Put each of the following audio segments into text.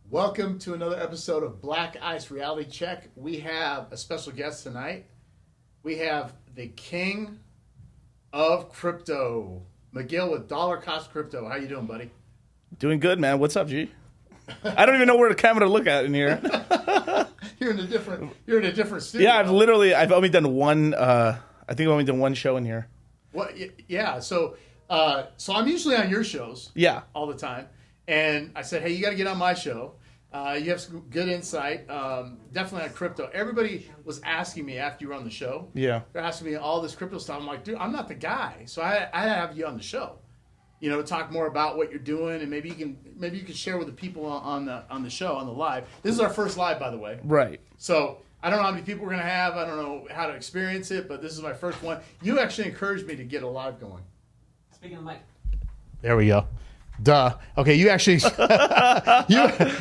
Welcome to another episode of Black Ice Reality Check. We have a special guest tonight. We have the king of crypto, Miguel with DollarCostCrypto. How you doing, buddy? Doing good, man. What's up, G? I don't even know where the camera to look at in here. You're in a different studio. Yeah, I've only done one. I think I've only done one show in here. What? Yeah. So I'm usually on your shows. Yeah. All the time. And I said, hey, you got to get on my show. You have some good insight, definitely on crypto. Everybody was asking me after you were on the show. Yeah. They're asking me all this crypto stuff. I'm like, dude, I'm not the guy. So I have you on the show, to talk more about what you're doing, and maybe you can share with the people on the show, on the live. This is our first live, by the way. Right. So I don't know how many people we're going to have. I don't know how to experience it, but this is my first one. You actually encouraged me to get a live going. Speaking of the mic. There we go. Duh. Okay, you actually...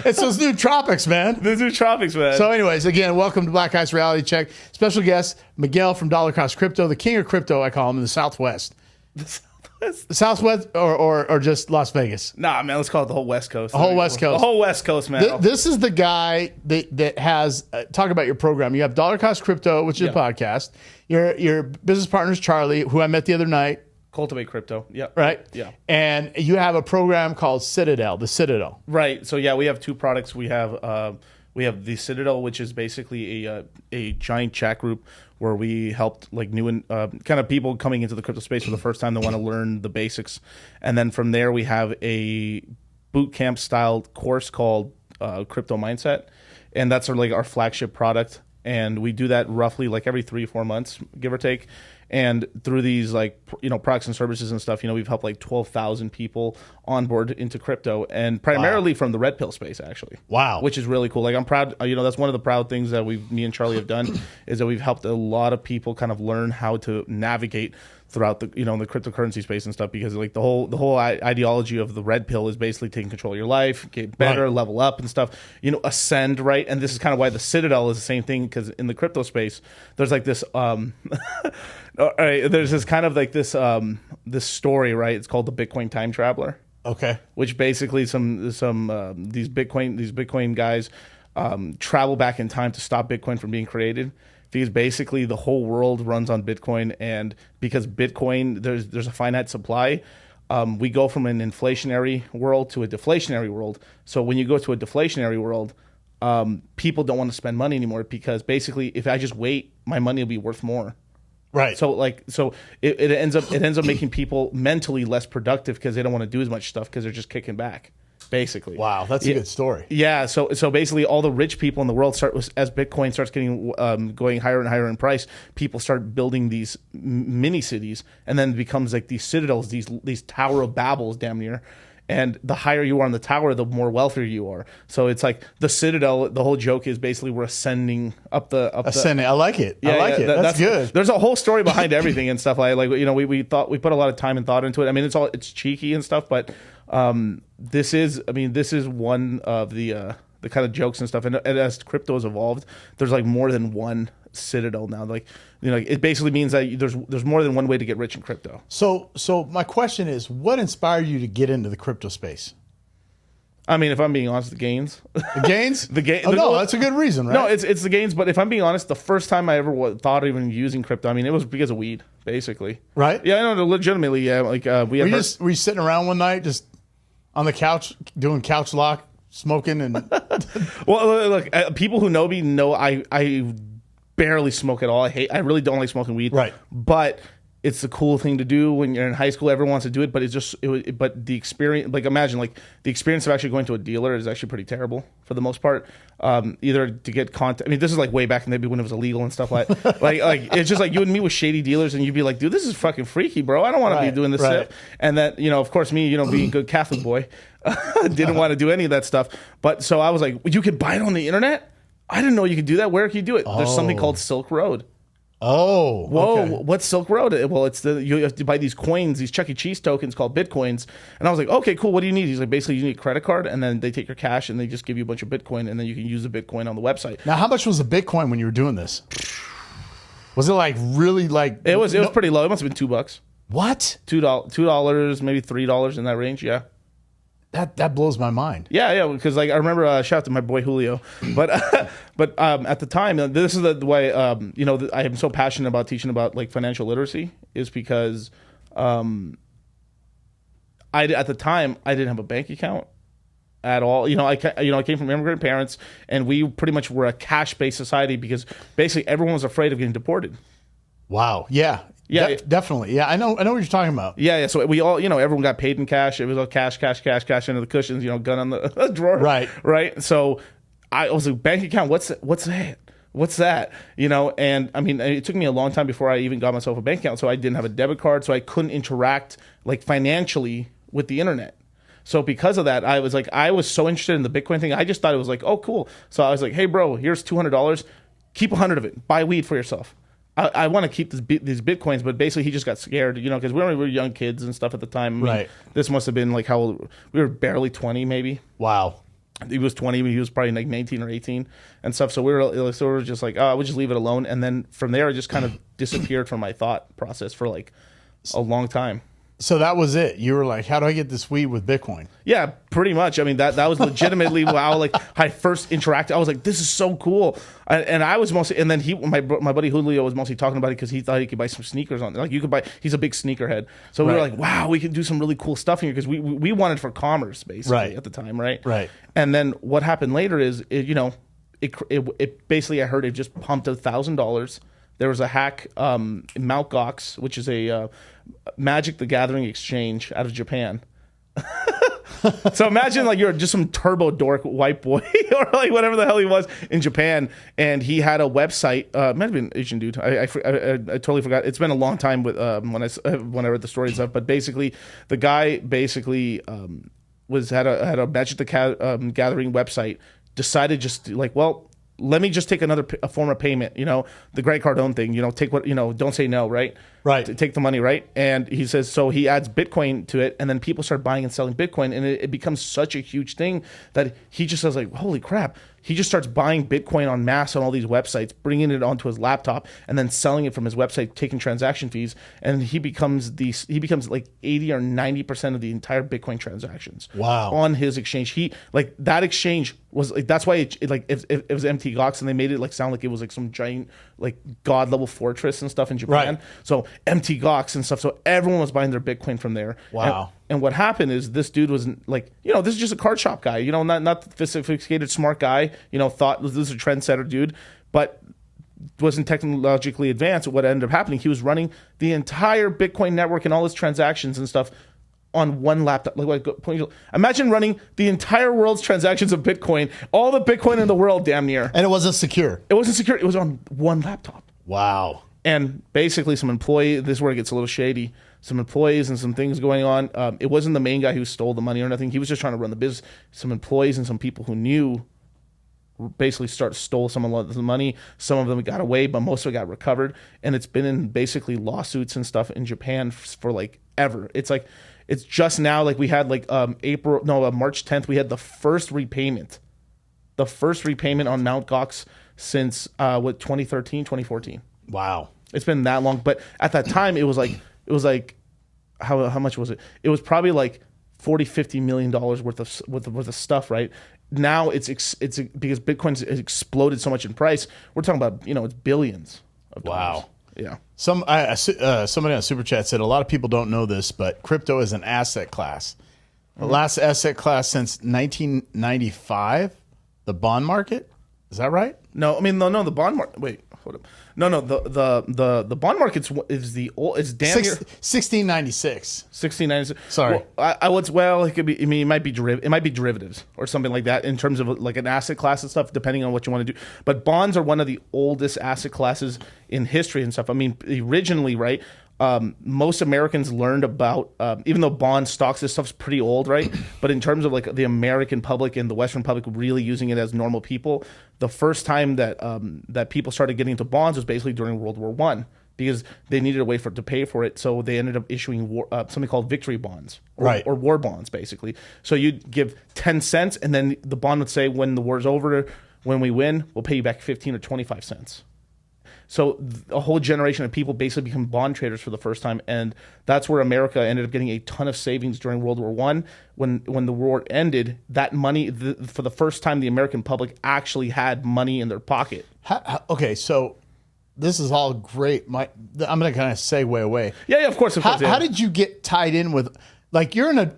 it's those new tropics, man. Those new tropics, man. So anyways, again, welcome to Black Ice Reality Check. Special guest, Miguel from DollarCostCrypto, the king of crypto, I call him, in the Southwest. The Southwest? The Southwest or just Las Vegas? Nah, man, let's call it the whole West Coast. The whole West Coast. The whole West Coast, man. This is the guy that has... talk about your program. You have DollarCostCrypto, which is a podcast. Your business partner is Charlie, who I met the other night. Cultivate crypto. Yeah. Right? Yeah. And you have a program called Citadel, the Citadel. Right. So, we have two products. We have the Citadel, which is basically a giant chat group where we helped like new and kind of people coming into the crypto space for the first time that want to learn the basics. And then from there, we have a boot camp style course called Crypto Mindset. And that's our flagship product. And we do that roughly like every 3 or 4 months, give or take. And through these products and services and stuff, we've helped like 12,000 people onboard into crypto, and primarily from the red pill space, actually. Wow. Which is really cool. Like I'm proud, that's one of the proud things that me and Charlie have done is that we've helped a lot of people kind of learn how to navigate throughout the the cryptocurrency space and stuff, because like the whole ideology of the red pill is basically taking control of your life, get better, right, level up and stuff, ascend, right? And this is kind of why the Citadel is the same thing, because in the crypto space, there's like this there's this kind of like this this story, right? It's called the Bitcoin Time Traveler. Okay. Which basically these Bitcoin guys travel back in time to stop Bitcoin from being created. Because basically the whole world runs on Bitcoin, and because Bitcoin, there's a finite supply, we go from an inflationary world to a deflationary world. So when you go to a deflationary world, people don't want to spend money anymore, because basically if I just wait, my money will be worth more. Right. So it ends up making people mentally less productive, because they don't want to do as much stuff because they're just kicking back. Basically. Wow, that's a good story. Yeah, so basically all the rich people in the world as Bitcoin starts getting going higher and higher in price, people start building these mini cities, and then it becomes like these citadels, these Tower of Babels, damn near. And the higher you are on the tower, the more wealthier you are. So it's like the Citadel. The whole joke is basically we're ascending up the. I like it. Yeah, I like it. That's good. There's a whole story behind everything and stuff. We put a lot of time and thought into it. I mean, it's cheeky and stuff, but this is one of the kind of jokes and stuff. And as crypto has evolved, there's like more than one Citadel now. It basically means that there's more than one way to get rich in crypto. So my question is, what inspired you to get into the crypto space? I mean, if I'm being honest, the gains. The gains? No, that's a good reason, right? No, it's the gains. But if I'm being honest, the first time I ever thought of even using crypto, I mean, it was because of weed, basically. Right? Yeah, I know, legitimately, yeah. Were you sitting around one night just on the couch doing couch lock, smoking and... Well, look, people who know me know I barely smoke at all. I really don't like smoking weed. Right. But it's the cool thing to do when you're in high school. Everyone wants to do it, but but the experience, imagine the experience of actually going to a dealer is actually pretty terrible for the most part. Either to get content. I mean, this is like way back in the day when it was illegal and stuff like it's just like you would meet with shady dealers and you'd be like, dude, this is fucking freaky, bro. I don't want to be doing this stuff. And that, of course, me, being a good Catholic boy, didn't want to do any of that stuff. But so I was like, you could buy it on the internet? I didn't know you could do that. Where can you do it? There's something called Silk Road. Oh, whoa! Okay. What's Silk Road? Well, you have to buy these coins, these Chuck E. Cheese tokens called Bitcoins. And I was like, okay, cool. What do you need? He's like, basically, you need a credit card, and then they take your cash and they just give you a bunch of Bitcoin, and then you can use the Bitcoin on the website. Now, how much was the Bitcoin when you were doing this? Was it like really like? It was pretty low. It must have been $2. What? $2, maybe $3 in that range. Yeah. That blows my mind. Yeah, because like I remember, shout out to my boy Julio, but at the time, this is the way I am so passionate about teaching about like financial literacy is because at the time I didn't have a bank account at all. I came from immigrant parents, and we pretty much were a cash-based society because basically everyone was afraid of getting deported. Wow. Yeah. Yeah, definitely. Yeah, I know what you're talking about. Yeah. So we all, everyone got paid in cash. It was all cash into the cushions. Gun on the drawer. Right. So I was like, bank account. What's that? And I mean, it took me a long time before I even got myself a bank account. So I didn't have a debit card, so I couldn't interact like financially with the internet. So because of that, I was so interested in the Bitcoin thing. I just thought it was like, oh, cool. So I was like, hey, bro, here's $200. Keep 100 of it. Buy weed for yourself. I want to keep these Bitcoins, but basically he just got scared, because we were young kids and stuff at the time. I mean, this must have been like how old? We were barely 20 maybe. Wow. He was 20, he was probably like 19 or 18 and stuff. So we were just like, oh, we'll just leave it alone. And then from there, it just kind of disappeared from my thought process for like a long time. So that was it. You were like, how do I get this weed with Bitcoin? Yeah, pretty much. I mean, that was legitimately how like I first interacted. I was like, this is so cool. And I was mostly, and then my buddy Julio was mostly talking about it because he thought he could buy some sneakers on. Like you could buy, he's a big sneakerhead. So we were like, wow, we can do some really cool stuff here because we wanted for commerce basically at the time, right? Right. And then what happened later is, it basically, I heard it just pumped $1,000. There was a hack in Mt. Gox, which is a Magic the Gathering exchange out of Japan. So imagine like you're just some turbo dork white boy or like whatever the hell he was in Japan, and he had a website. Might have been an Asian dude. I totally forgot. It's been a long time with when I read the story and stuff. But basically, the guy had a Magic the Gathering website. Decided just like, well, let me just take a form of payment, the Grant Cardone thing, take what, don't say no, right? Right. Take the money, right? And he says, so he adds Bitcoin to it, and then people start buying and selling Bitcoin, and it becomes such a huge thing that he just says like, holy crap. He just starts buying Bitcoin en masse on all these websites, bringing it onto his laptop, and then selling it from his website, taking transaction fees, and he becomes like 80 or 90% of the entire Bitcoin transactions. Wow. On his exchange. That exchange was like, that's why it was MT Gox, and they made it like sound like it was like some giant like god level fortress and stuff in Japan. Right. So MT Gox and stuff. So everyone was buying their Bitcoin from there. Wow. And what happened is this dude was like, this is just a card shop guy, not the sophisticated smart guy, thought this was a trendsetter dude, but wasn't technologically advanced. What ended up happening, he was running the entire Bitcoin network and all his transactions and stuff on one laptop. Imagine running the entire world's transactions of Bitcoin, all the Bitcoin in the world, damn near. And it wasn't secure. It wasn't secure. It was on one laptop. Wow. And basically this is where it gets a little shady. Some employees and some things going on. It wasn't the main guy who stole the money or nothing. He was just trying to run the business. Some employees and some people who knew basically stole some of the money. Some of them got away, but most of it got recovered. And it's been in basically lawsuits and stuff in Japan for like ever. It's just now, like we had like March 10th, we had the first repayment. The first repayment on Mt. Gox since 2013, 2014. Wow. It's been that long. But at that time, it was like how much was it? It was probably like $40-50 million worth of stuff, right? Now it's because Bitcoin's exploded so much in price. We're talking about it's billions of dollars. Wow. Yeah. Somebody on Super Chat said a lot of people don't know this, but crypto is an asset class. The last asset class since 1995, the bond market. Is that right? No, I mean no. The bond market. Wait, hold up. No. The bond market is the old. It's damn near 1696. 1696. Sorry. It could be. I mean, it might be derivatives or something like that in terms of like an asset class and stuff, depending on what you want to do. But bonds are one of the oldest asset classes in history and stuff. I mean, originally, right? Most Americans learned about, even though bond stocks, this stuff's pretty old, right? But in terms of like the American public and the Western public really using it as normal people, the first time that people started getting into bonds was basically during World War I, because they needed a way to pay for it. So they ended up issuing something called victory bonds, or war bonds, basically. So you'd give 10 cents, and then the bond would say, when the war's over, when we win, we'll pay you back 15 or 25 cents. So a whole generation of people basically become bond traders for the first time, and that's where America ended up getting a ton of savings during World War I. When the war ended, that money, for the first time, the American public actually had money in their pocket. Okay, so this is all great. I'm going to kind of segue away. Yeah, of course. How did you get tied in with, like, you're in a,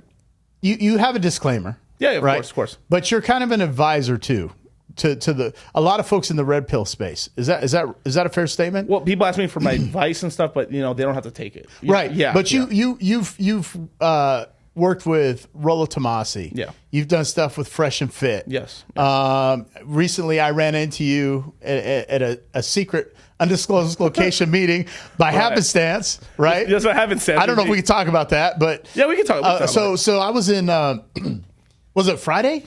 you have a disclaimer. Yeah, of right? course. But you're kind of an advisor too. To a lot of folks in the red pill space. Is that a fair statement? Well, people ask me for my advice and stuff, but they don't have to take it. Right. Yeah. But you've worked with Rollo Tomasi. Yeah. You've done stuff with Fresh and Fit. Yes. Recently, I ran into you at a secret, undisclosed location meeting by happenstance. Right. That's what happenstance. I don't know if we can talk about that, but yeah, we can talk. About so I was in. Was it Friday?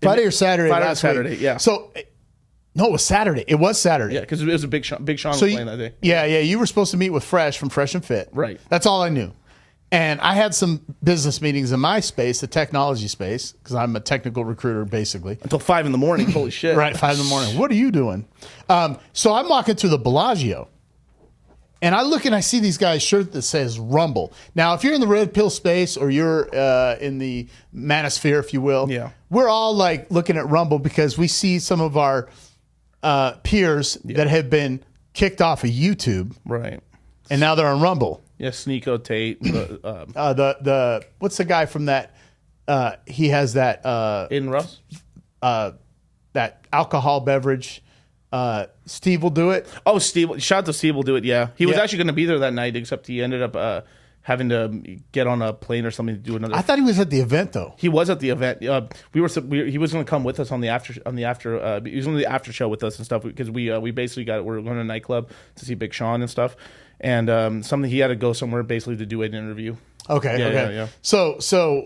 Friday or Saturday? Friday last or Saturday, week. yeah. So, no, it was Saturday. It was Saturday. Yeah, because it was a Big Sean was playing that day. Yeah. You were supposed to meet with Fresh from Fresh and Fit. Right. That's all I knew. And I had some business meetings in my space, the technology space, because I'm a technical recruiter, basically. Until 5 in the morning. Holy shit. Right, 5 in the morning. What are you doing? So I'm walking through the Bellagio. And I look and I see these guys' shirt that says Rumble. Now, if you're in the red pill space or you're in the manosphere, if you will, we're all like looking at Rumble because we see some of our peers that have been kicked off of YouTube, right? And now they're on Rumble. Yeah, Sneeko Tate. The what's the guy from that? He has that Aiden Russ. That alcohol beverage. Steve will do it. Oh, Steve! Shout out to Steve will do it. Yeah, he was actually going to be there that night, except he ended up having to get on a plane or something to do another. I thought he was at the event though. He was at the event. He was going to come with us on the after. He was on the after show with us and stuff because we basically we're going to a nightclub to see Big Sean and stuff, and something he had to go somewhere basically to do an interview. Okay. Yeah. So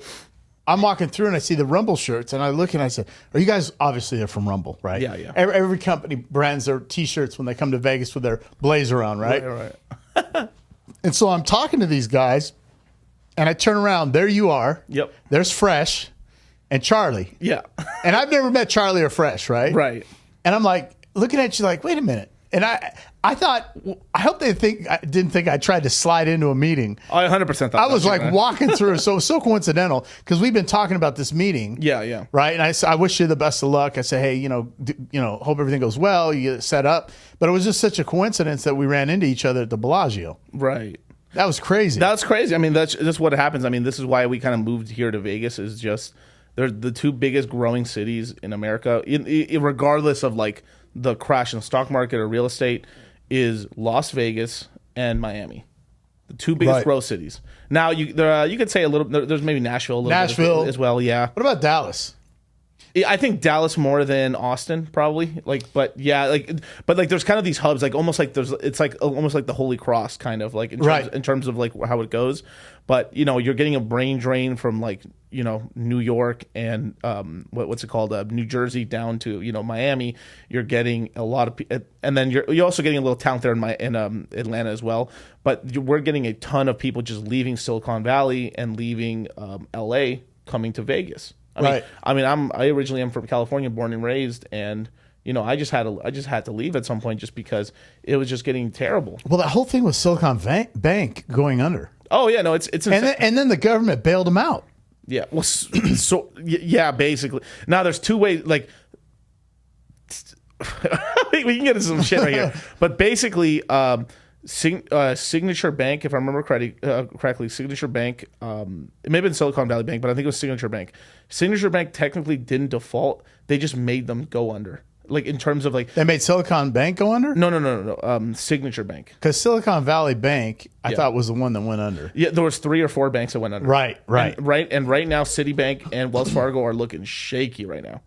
I'm walking through and I see the Rumble shirts and I look and I said, "Are you guys obviously they're from Rumble, right?" Yeah. Every company brands their T-shirts when they come to Vegas with their blazer on, right? Right. And so I'm talking to these guys, and I turn around. There you are. Yep. There's Fresh and Charlie. Yeah. And I've never met Charlie or Fresh, right? Right. And I'm like looking at you like, wait a minute. And I thought, I hope they didn't think I tried to slide into a meeting. I 100% thought I was like walking through. So it was so coincidental because we've been talking about this meeting. Yeah. Right. And I wish you the best of luck. I said, hey, hope everything goes well. You get set up. But it was just such a coincidence that we ran into each other at the Bellagio. Right. That was crazy. That's crazy. I mean, that's what happens. I mean, this is why we kind of moved here to Vegas. Is just they're the two biggest growing cities in America, regardless of like the crash in the stock market or real estate. Is Las Vegas and Miami, the two biggest growth cities. Now you could say a little. There's maybe Nashville, bit as well. Yeah. What about Dallas? I think Dallas more than Austin, probably. But there's kind of these hubs, like almost like it's like almost like the Holy Cross, kind of like in terms of like how it goes. But you're getting a brain drain from like New York and what's it called, New Jersey down to Miami. You're getting a lot of, and then you're also getting a little talent there in Atlanta as well. But we're getting a ton of people just leaving Silicon Valley and leaving LA, coming to Vegas. I originally am from California, born and raised, and I just had to leave at some point just because it was just getting terrible. Well, that whole thing with Silicon Bank going under. Oh yeah, no, it's and then the government bailed them out. Yeah, well, so yeah, basically. Now there's two ways. Like we can get into some shit right here, but basically. Signature Bank, if I remember correctly, Signature Bank, it may have been Silicon Valley Bank, but I think it was Signature Bank. Signature Bank technically didn't default. They just made them go under. Like in terms of like... They made Silicon Bank go under? No. Signature Bank. Because Silicon Valley Bank, I thought was the one that went under. Yeah, there was 3 or 4 banks that went under. Right. And right now, Citibank and Wells Fargo are looking shaky right now.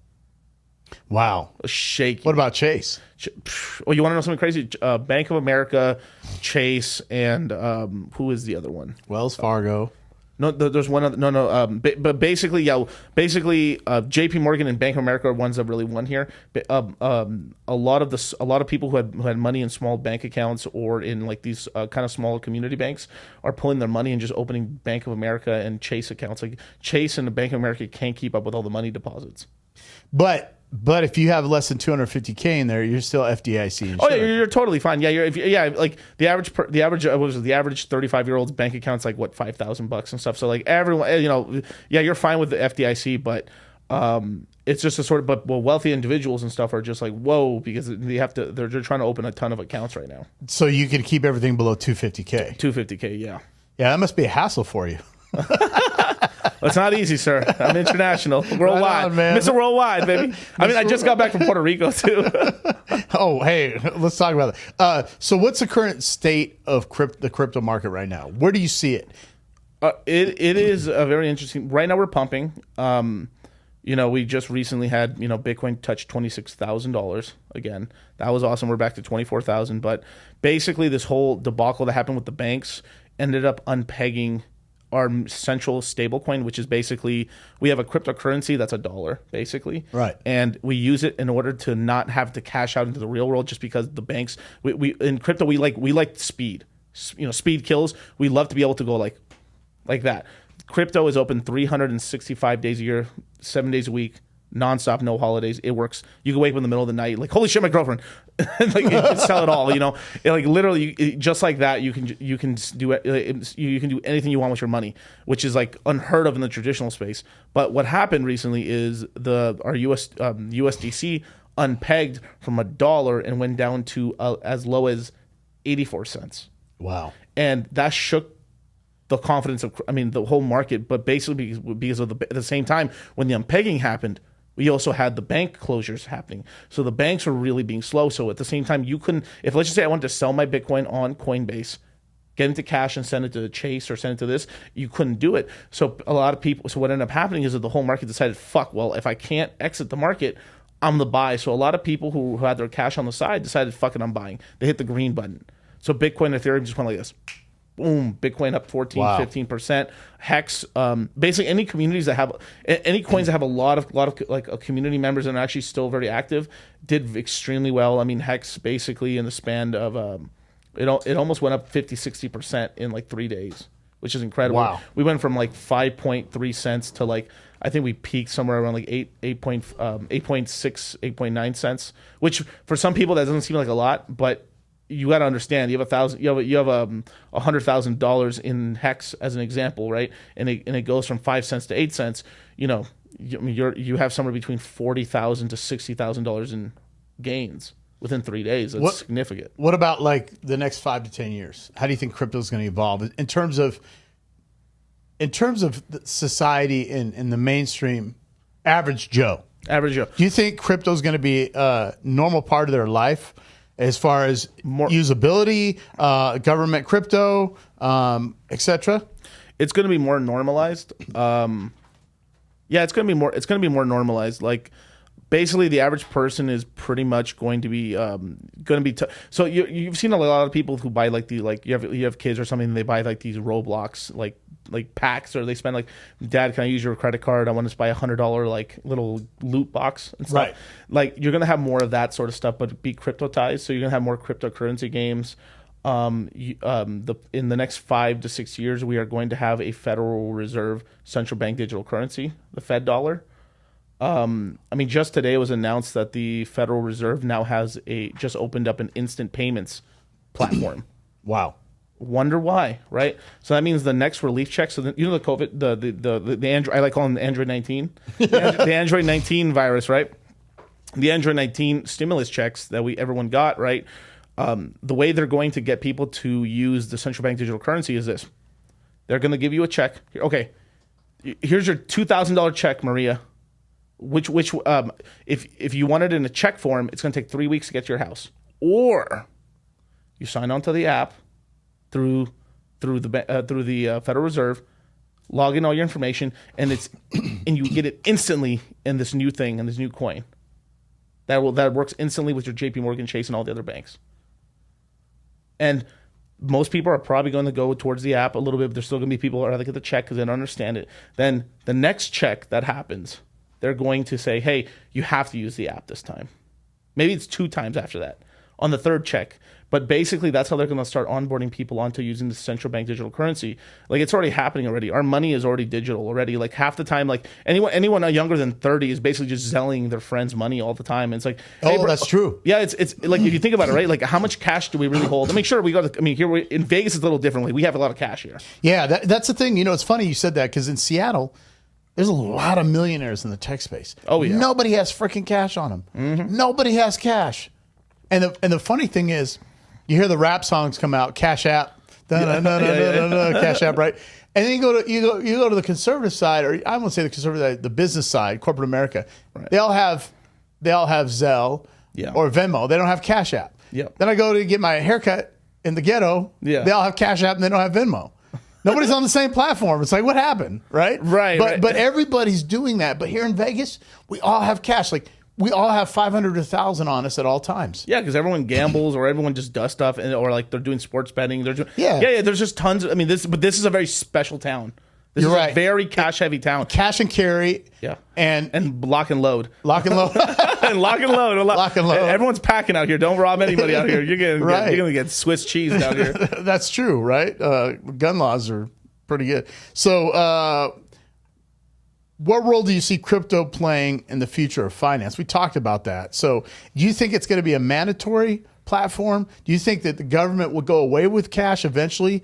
Wow. Shaky. What about Chase? Well, you want to know something crazy? Bank of America, Chase, and who is the other one? Wells Fargo. No, there's one other. No. But basically, J.P. Morgan and Bank of America are ones that really won here. A lot of people who had money in small bank accounts or in like these kind of small community banks are pulling their money and just opening Bank of America and Chase accounts. Like Chase and the Bank of America can't keep up with all the money deposits. But But if you have less than 250K in there, you're still FDIC insured. Oh yeah, you're totally fine. Yeah, like the average 35-year-old's bank account's like what, $5,000 and stuff. So like everyone, you're fine with the FDIC, but it's just a sort of, but wealthy individuals and stuff are just like, whoa, because they're trying to open a ton of accounts right now. So you can keep everything below 250K. 250K, yeah. Yeah, that must be a hassle for you. It's not easy, sir. I'm international, worldwide, right on, man. Mr. Worldwide, baby. I just got back from Puerto Rico too. Oh, hey, let's talk about that. So, what's the current state of the crypto market right now? Where do you see it? It is a very interesting. Right now, we're pumping. We just recently had Bitcoin touch $26,000 again. That was awesome. We're back to 24,000. But basically, this whole debacle that happened with the banks ended up unpegging our central stablecoin, which is basically, we have a cryptocurrency that's $1, basically. Right. And we use it in order to not have to cash out into the real world, just because the banks, we in crypto, we like speed. Speed kills. We love to be able to go like that. Crypto is open 365 days a year, 7 days a week, nonstop, no holidays. It works. You can wake up in the middle of the night, like, holy shit, my girlfriend, like, you can sell it all. Like literally, just like that, you can do anything you want with your money, which is like unheard of in the traditional space. But what happened recently is our USDC unpegged from $1 and went down to as low as 84 cents. Wow. And that shook the confidence of, the whole market. But basically because of at the same time, when the unpegging happened, we also had the bank closures happening. So the banks were really being slow. So at the same time, you couldn't, if let's just say I wanted to sell my Bitcoin on Coinbase, get into cash and send it to Chase or send it to this, you couldn't do it. So a lot of people, so what ended up happening is that the whole market decided, well, if I can't exit the market, I'm the buy. So a lot of people who had their cash on the side decided, fuck it, I'm buying. They hit the green button. So Bitcoin and Ethereum just went like this. Boom, Bitcoin up 14, wow. 15%. Hex, basically any communities that have, any coins that have a lot of like community members and are actually still very active did extremely well. Hex basically in the span of, it almost went up 50, 60% in like 3 days, which is incredible. Wow. We went from like 5.3 cents to like, I think we peaked somewhere around like 8.6, 8.9 cents, which for some people that doesn't seem like a lot, but you got to understand, you have $100,000 in Hex as an example, right? And it goes from 5 cents to 8 cents. You have somewhere between $40,000 to $60,000 in gains within 3 days. That's significant. What about like the next 5 to 10 years? How do you think crypto is going to evolve in terms of society in the mainstream average Joe? Average Joe. Do you think crypto is going to be a normal part of their life? As far as more usability, government crypto, etc. It's going to be more normalized. It's going to be more normalized. Like basically, the average person is pretty much going to be so you've seen a lot of people who buy you have kids or something, and they buy like these Roblox like packs, or they spend like, Dad, can I use your credit card? I want to buy $100 like little loot box and stuff. Right. Like you're gonna have more of that sort of stuff, but be cryptotized. So you're gonna have more cryptocurrency games. In the next 5 to 6 years, we are going to have a Federal Reserve central bank digital currency, the Fed dollar. Just today it was announced that the Federal Reserve now has just opened up an instant payments platform. Wow. Wonder why, right? So that means the next relief check. So the COVID, the Android, I like calling the Android 19, the Android 19 virus, right? The Android 19 stimulus checks that everyone got, right? The way they're going to get people to use the central bank digital currency is this: they're going to give you a check. Okay, here's your $2,000 check, Maria. Which if you want it in a check form, it's going to take 3 weeks to get to your house, or you sign on to the app through the Federal Reserve, log in all your information, and you get it instantly in this new thing, in this new coin that works instantly with your JP Morgan Chase and all the other banks. And most people are probably going to go towards the app a little bit, but there's still going to be people who are get the check because they don't understand it. Then the next check that happens, they're going to say, hey, you have to use the app this time. Maybe it's 2 times after that. On the third check, But basically, that's how they're going to start onboarding people onto using the central bank digital currency. Like, it's already happening already. Our money is already digital already. Like, half the time, like anyone younger than 30 is basically just zelling their friends' money all the time. And it's like, hey, bro, that's true. Yeah, it's like, if you think about it, right? Like, how much cash do we really hold? I mean, sure, here in Vegas it's a little different. Like, we have a lot of cash here. Yeah, that's the thing. You know, it's funny you said that, because in Seattle, there's a lot of millionaires in the tech space. Oh yeah, nobody has freaking cash on them. Mm-hmm. Nobody has cash. And the funny thing is, you hear the rap songs come out, Cash App, Cash App, right? And then you go to the conservative side, or I won't say the conservative side, the business side, corporate America. Right. They all have Zelle or Venmo. They don't have Cash App. Yep. Then I go to get my haircut in the ghetto. Yeah. They all have Cash App and they don't have Venmo. Nobody's on the same platform. It's like, what happened, right? Right. But everybody's doing that. But here in Vegas, we all have cash. Like, we all have 500 to 1,000 on us at all times. Yeah, because everyone gambles or everyone just does stuff, or like they're doing sports betting. Yeah. There's just tons. I mean, this is a very special town. This You're is right. a very cash heavy town. Cash and carry. Yeah, and lock and load. Lock and load. And lock and load. Lock and load. Everyone's packing out here. Don't rob anybody out here. You're gonna get Swiss cheese down here. That's true, right? Gun laws are pretty good. So, what role do you see crypto playing in the future of finance? We talked about that. So, do you think it's going to be a mandatory platform? Do you think that the government will go away with cash eventually?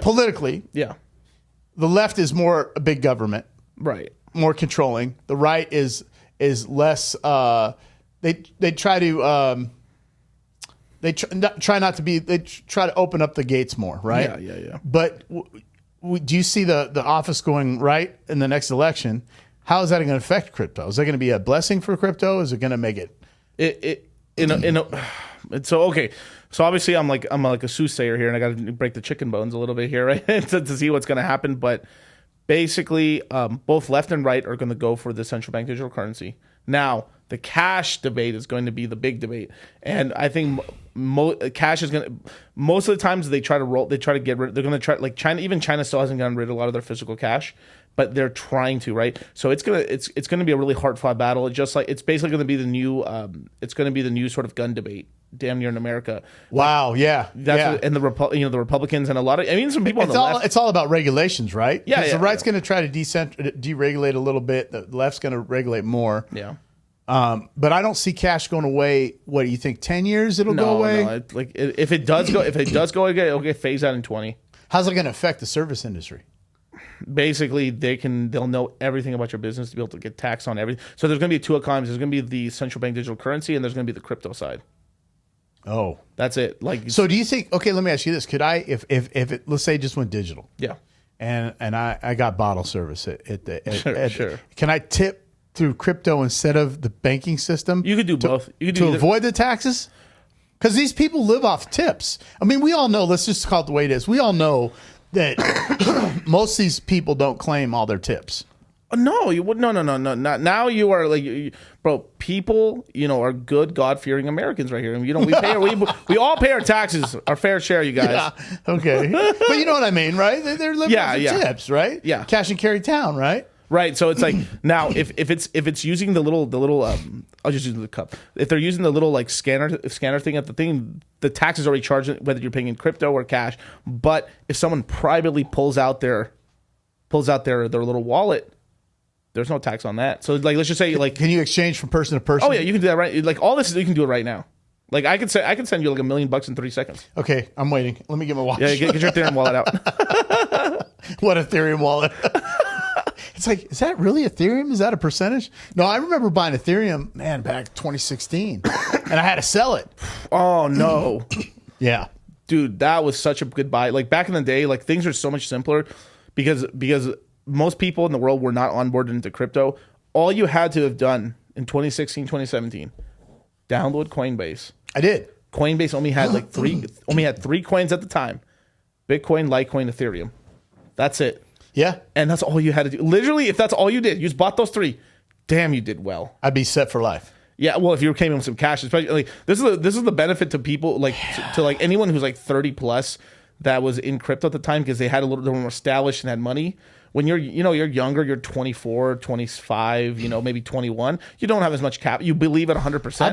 Politically, yeah, the left is more a big government, right? More controlling. The right is less. They try to. They try not to be. They try to open up the gates more, right? Yeah. But do you see the office going right in the next election? How is that going to affect crypto? Is that going to be a blessing for crypto? Is it going to make it? So okay. So obviously I'm like a soothsayer here, and I got to break the chicken bones a little bit here, right, to see what's going to happen. But basically, both left and right are going to go for the central bank digital currency. Now, the cash debate is going to be the big debate, and I think cash is going to. Most of the times they try to get rid. They're going to try, like China. Even China still hasn't gotten rid of a lot of their physical cash, but they're trying to, right? So it's gonna be a really hard fought battle. It's basically going to be the new. It's going to be the new sort of gun debate, damn near in America. Wow, yeah, and the Republicans and a lot of. I mean, some people on the left. It's all about regulations, right? Yeah. The right's going to try to deregulate a little bit. The left's going to regulate more. Yeah. But I don't see cash going away. What do you think? 10 years it'll go away? No. If it does go, it'll get phased out in 20. How's it going to affect the service industry? Basically, they'll know everything about your business to be able to get taxed on everything. So there's going to be two economies. There's going to be the central bank digital currency, and there's going to be the crypto side. Oh, that's it. So do you think? Okay, let me ask you this: could I, if it, let's say, it just went digital? Yeah. And I got bottle service sure. Can I tip through crypto instead of the banking system? You could do both. You could to avoid the taxes, because these people live off tips. I mean, we all know. Let's just call it the way it is. We all know that most of these people don't claim all their tips. No, you would. No. Not now. You are bro. People, are good, God-fearing Americans right here. We all pay our taxes, our fair share. You guys. Yeah, okay, but you know what I mean, right? They're living off their tips, right? Yeah, cash and carry town, right? Right. So it's like now, if it's using the little I'll just use the cup. If they're using the little scanner thing at the thing, the tax is already charged whether you're paying in crypto or cash. But if someone privately pulls out their little wallet, there's no tax on that. So let's just say can you exchange from person to person? Oh yeah, you can do that right. All this you can do it right now. I can send you $1 million in 30 seconds. Okay, I'm waiting. Let me get my watch. Yeah, get your Ethereum wallet out. What Ethereum wallet? It's like, is that really Ethereum? Is that a percentage? No, I remember buying Ethereum, man, back 2016, and I had to sell it. Oh no. Yeah, dude, that was such a good buy. Back in the day, things are so much simpler because most people in the world were not onboarded into crypto. All you had to have done in 2016, 2017, download Coinbase. I did. Coinbase only had three coins at the time: Bitcoin, Litecoin, Ethereum. That's it. Yeah. And that's all you had to do. Literally, if that's all you did, you just bought those three, damn, you did well. I'd be set for life. Yeah, well, if you came in with some cash, especially this is the benefit to people to anyone who's 30 plus that was in crypto at the time because they were more established and had money. when you're younger, you're 24, 25, maybe 21. You don't have as much cap. You believe it 100%. I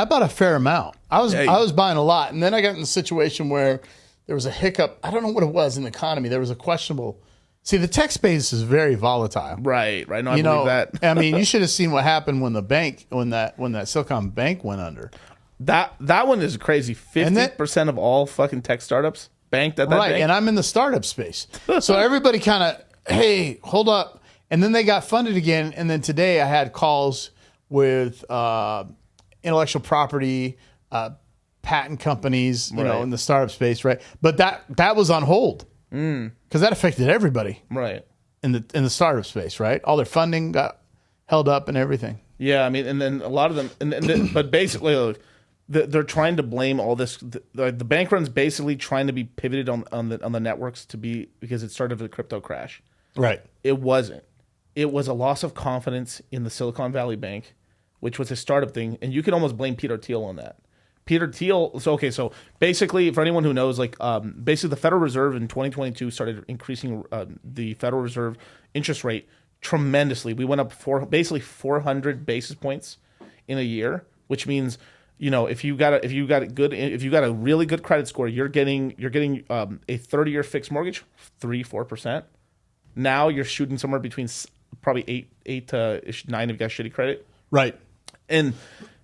bought a fair amount. I was buying a lot, and then I got in a situation where there was a hiccup. I don't know what it was in the economy. There was a questionable. See, the tech space is very volatile. Right. No, I believe that. I mean, you should have seen what happened when that Silicon Bank went under. That one is crazy. 50% of all fucking tech startups banked at that bank. And I'm in the startup space. So everybody kind of, hey, hold up. And then they got funded again. And then today I had calls with intellectual property, patent companies, in the startup space, right? But that was on hold. Because that affected everybody, right? In the startup space, right? All their funding got held up and everything. Yeah, I mean, and then a lot of them, but basically, they're trying to blame all this. The bank run's basically trying to be pivoted on the networks because it started with a crypto crash. Right. It wasn't. It was a loss of confidence in the Silicon Valley Bank, which was a startup thing, and you could almost blame Peter Thiel on that. Peter Thiel. So basically, for anyone who knows, basically the Federal Reserve in 2022 started increasing the Federal Reserve interest rate tremendously. We went up 400 basis points in a year, which means if you got a really good credit score, you're getting a 30-year fixed mortgage, 3-4%. Now you're shooting somewhere between probably 8 to 9 if you got shitty credit. Right. And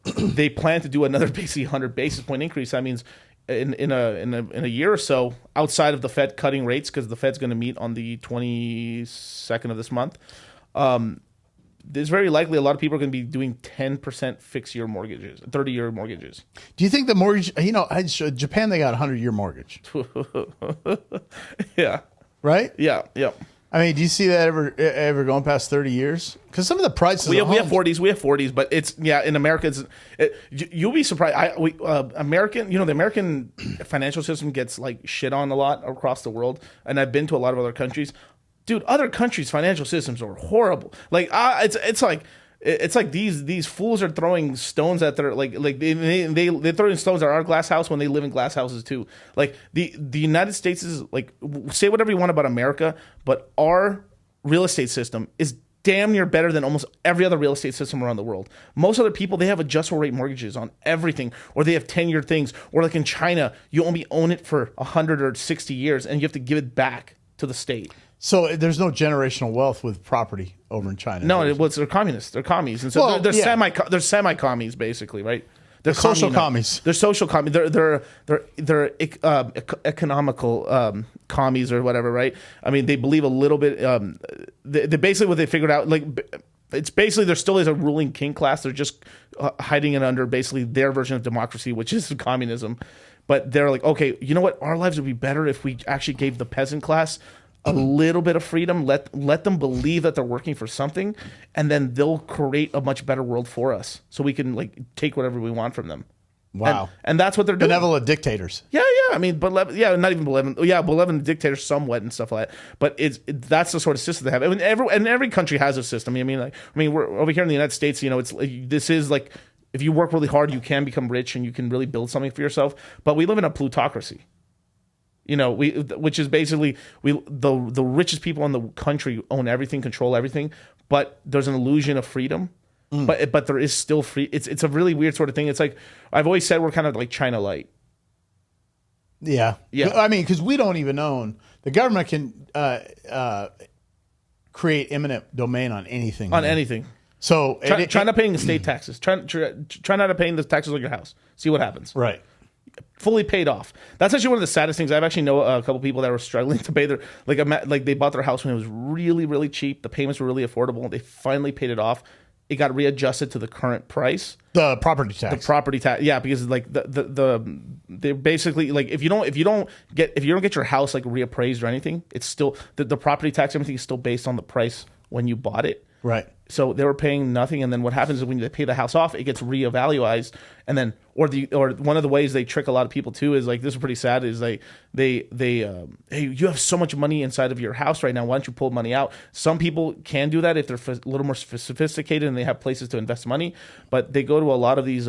they plan to do another basically 100 basis point increase. That means in a year or so, outside of the Fed cutting rates, because the Fed's going to meet on the 22nd of this month, there's very likely a lot of people are going to be doing 10% fixed year mortgages, 30-year mortgages. Do you think the mortgage? Japan, they got a 100-year mortgage. Yeah. Right. Yeah. Yeah. I mean, do you see that ever going past 30 years? Because some of the prices we have 40s, but it's in America. You'll be surprised. The American financial system gets shit on a lot across the world, and I've been to a lot of other countries. Dude, other countries' financial systems are horrible. It's like these fools are throwing stones at their they're throwing stones at our glass house when they live in glass houses too. Like the United States is say whatever you want about America, but our real estate system is damn near better than almost every other real estate system around the world. Most other people, they have adjustable rate mortgages on everything, or they have 10-year things, or like in China, you only own it for 100 or 60 years and you have to give it back to the state. So there's no generational wealth with property over in China. No, they're communists. They're commies, and so they're semi-commies basically, right? They're social commies. They're social commies. They're economical commies or whatever, right? I mean, they believe a little bit. They basically what they figured out, it's basically there still is a ruling king class. They're just hiding it under basically their version of democracy, which is communism. But they're like, okay, you know what? Our lives would be better if we actually gave the peasant class a little bit of freedom, let them believe that they're working for something, and then they'll create a much better world for us, so we can take whatever we want from them. Wow, and that's what they're doing. Benevolent dictators. Yeah. I mean, not even benevolent. Yeah, benevolent dictators somewhat and stuff like that. But that's the sort of system they have. And every country has a system. I mean, we're over here in the United States. This is if you work really hard, you can become rich and you can really build something for yourself. But we live in a plutocracy. Which is basically the richest people in the country own everything, control everything, but there's an illusion of freedom. But there is still free. It's a really weird sort of thing. It's like I've always said, we're kind of like China light. Yeah. I mean, because we don't even own, the government can create eminent domain on anything. Anything. So try not paying estate taxes. Try not paying the taxes on your house. See what happens. Right. Fully paid off. That's actually one of the saddest things. I've actually know a couple people that were struggling to pay their they bought their house when it was really, really cheap. The payments were really affordable. They finally paid it off. It got readjusted to the current price. The property tax. Yeah, because they basically if you don't get your house reappraised or anything, it's still the property tax, everything is still based on the price when you bought it. Right. So they were paying nothing, and then what happens is when they pay the house off, it gets reevaluated, and then or one of the ways they trick a lot of people too is this is pretty sad, is hey, you have so much money inside of your house right now, why don't you pull money out? Some people can do that if they're a little more sophisticated and they have places to invest money, but they go to a lot of these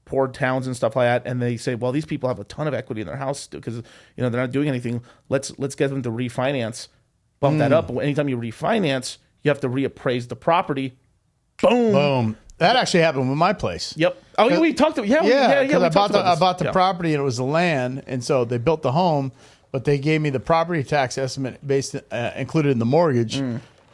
poor towns and stuff like that, and they say, well, these people have a ton of equity in their house because they're not doing anything. Let's get them to refinance. bump that up. But anytime you refinance, you have to reappraise the property. Boom. That actually happened with my place. Yep. Oh, yeah, we talked. Because I bought the property and it was the land, and so they built the home, but they gave me the property tax estimate based included in the mortgage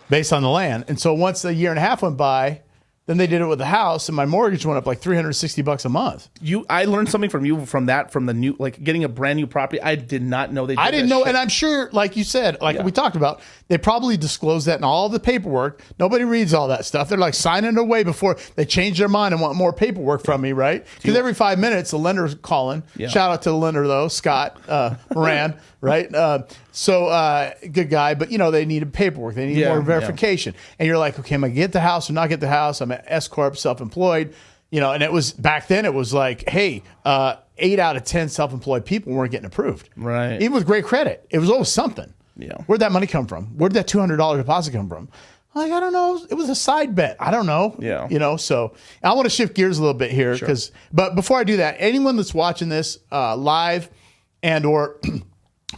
based on the land. And so once a year and a half went by, then they did it with the house, and my mortgage went up like $360 a month. I learned something from you from the new, like getting a brand new property. I did not know they did I didn't know, shit. and I'm sure, like you said, we talked about, they probably disclose that in all the paperwork. Nobody reads all that stuff. They're like signing it away before they change their mind and want more paperwork from me, right? Because every 5 minutes, the lender's calling. Yeah. Shout out to the lender, though, Scott Moran, right? Good guy, but they needed paperwork. They need more verification. And you're like, okay, am I going to get the house or not get the house? I'm an S-Corp, self-employed. And it was back then, it was like, hey, 8 out of 10 self-employed people weren't getting approved. Right. Even with great credit. It was always something. Yeah. Where'd that money come from? Where'd that $200 deposit come from? I'm like, I don't know. It was a side bet. I don't know. Yeah. So I want to shift gears a little bit here but before I do that, anyone that's watching this live and or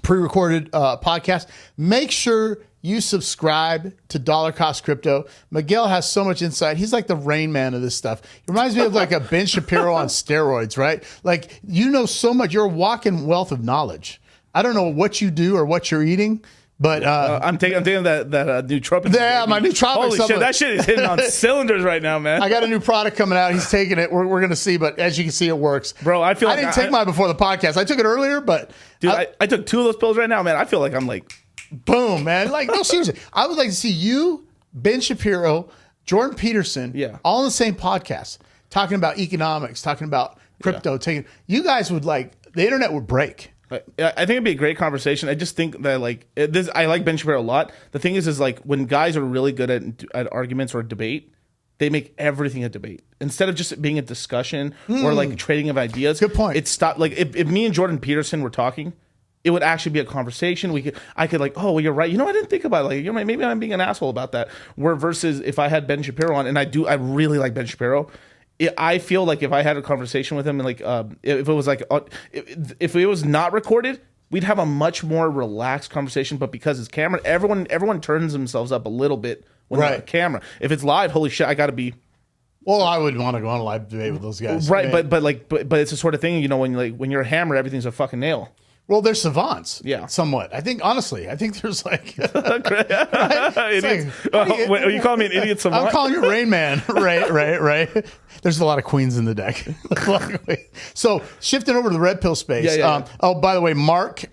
pre-recorded podcast, make sure you subscribe to Dollar Cost Crypto. Miguel has so much insight. He's like the Rain Man of this stuff. He reminds me of like a Ben Shapiro on steroids, right? Like, so much. You're a walking wealth of knowledge. I don't know what you do or what you're eating, but I'm taking that nootropic. Yeah, my nootropic. Holy shit, that shit is hitting on cylinders right now, man. I got a new product coming out. He's taking it. We're going to see, but as you can see, it works. Bro, I didn't take mine before the podcast. I took it earlier, but dude, I took 2 of those pills right now, man. I feel like I'm like, boom, man. Like, no, seriously. I would like to see you, Ben Shapiro, Jordan Peterson, all in the same podcast, talking about economics, talking about crypto. You guys would the internet would break. I think it'd be a great conversation. I just think that I like Ben Shapiro a lot. The thing is when guys are really good at arguments or debate, they make everything a debate instead of just being a discussion or trading of ideas. Good point. It stopped. If me and Jordan Peterson were talking, it would actually be a conversation. I could oh, well, you're right. I didn't think about it. Maybe I'm being an asshole about that. Versus if I had Ben Shapiro on, and I really like Ben Shapiro. I feel like if I had a conversation with him, and if it was if it was not recorded, we'd have a much more relaxed conversation. But because it's camera, everyone turns themselves up a little bit when they're on camera. If it's live, holy shit, I got to be. Well, I would want to go on a live debate with those guys, right? But it's the sort of thing when you're a hammer, everything's a fucking nail. Well, they're savants. Yeah. Somewhat. I think there's right? Are you calling me an idiot savant? I'm calling you Rain Man. Right. There's a lot of queens in the deck. So shifting over to the red pill space. By the way, Mark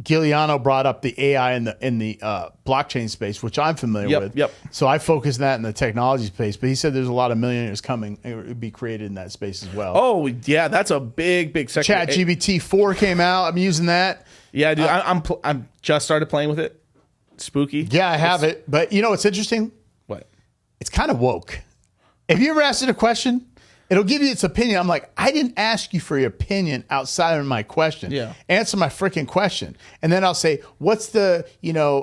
Giuliano brought up the AI in the blockchain space, which I'm familiar with. Yep. So I focus that in the technology space. But he said there's a lot of millionaires coming to be created in that space as well. Oh yeah, that's a big sector. ChatGPT 4 came out. I'm using that. Yeah, dude. I'm just started playing with it. Spooky. Yeah, I have it. But what's interesting? What? It's kind of woke. If you ever asked it a question, it'll give you its opinion. I'm like, I didn't ask you for your opinion outside of my question. Yeah. Answer my freaking question. And then I'll say, what's the,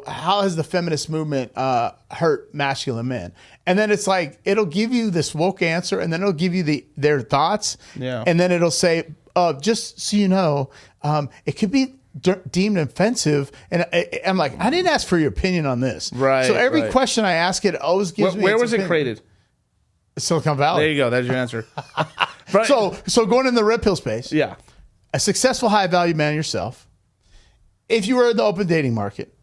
how has the feminist movement hurt masculine men? And then it's like, it'll give you this woke answer, and then it'll give you their thoughts. Yeah. And then it'll say, just so you know, it could be deemed offensive. And I'm like, I didn't ask for your opinion on this. Right. So every question I ask it always gives me Where was opinion. it created? Silicon Valley. There you go. That's your answer. Right. So going in the red pill space, a successful high value man yourself, if you were in the open dating market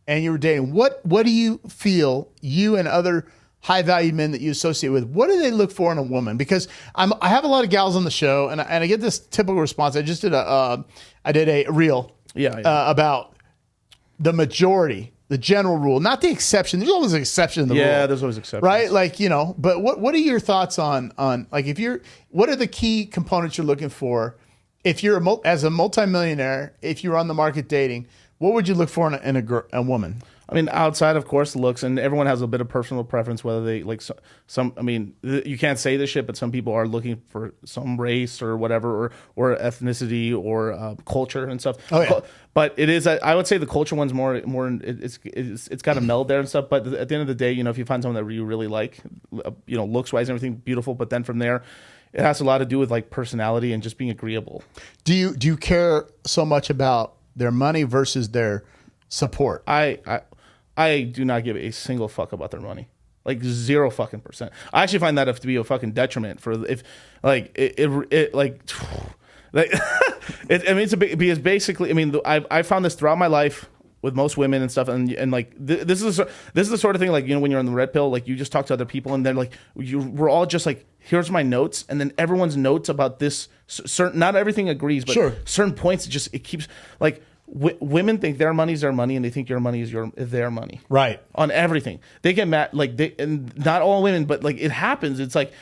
and you were dating, what do you feel you and other high value men that you associate with, what do they look for in a woman? Because I have a lot of gals on the show, and I get this typical response. I just did a reel about the majority. The general rule, not the exception. There's always an exception in the rule. Yeah, there's always exceptions. Right? But what are your thoughts on what are the key components you're looking for if you're as a multimillionaire, if you're on the market dating, what would you look for in a woman? I mean, outside, of course, looks, and everyone has a bit of personal preference, whether they like some. I mean, you can't say this shit, but some people are looking for some race or whatever, or ethnicity or culture and stuff. Oh, yeah. But it is, I would say the culture one's more. It's got a meld there and stuff. But at the end of the day, if you find someone that you really like, looks wise and everything beautiful, but then from there, it has a lot to do with personality and just being agreeable. Do you care so much about their money versus their support. I do not give a single fuck about their money. Like 0 fucking percent. I actually find that to be a fucking detriment for if like it like like I mean it's a big, because basically I mean I found this throughout my life with most women and stuff, and like this is the sort of thing, like, you know, when you're on the red pill, like you just talk to other people and they're like we're all just like, here's my notes, and then everyone's notes about this certain, not everything agrees, but certain points it keeps like women think their money's their money, and they think your money is their money, right, on everything. They get mad, like and not all women, but like it happens. It's like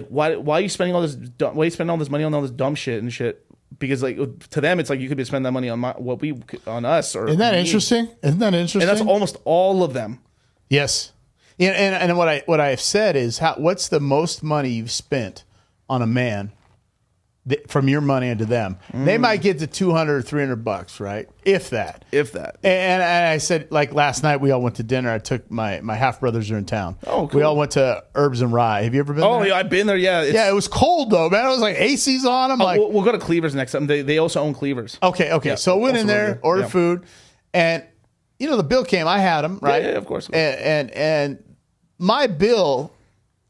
why are you spending all this money on all this dumb shit and shit? Because like to them, it's like you could be spending that money on on us. Or isn't that interesting? Isn't that interesting? And that's almost all of them. Yes. And what I've said is, what's the most money you've spent on a man from your money into them? They might get to $200 or $300, right? If that. And I said, like last night, we all went to dinner. I took my half brothers are in town. Oh, cool. We all went to Herbs and Rye. Have you ever been there? Oh, yeah, I've been there. Yeah, it was cold though, man. It was like AC's on. I'm like, we'll go to Cleaver's next time. They also own Cleaver's. Okay. Yeah, so we went in there, ordered food, and you know the bill came. I had them, right? Yeah, of course. And my bill,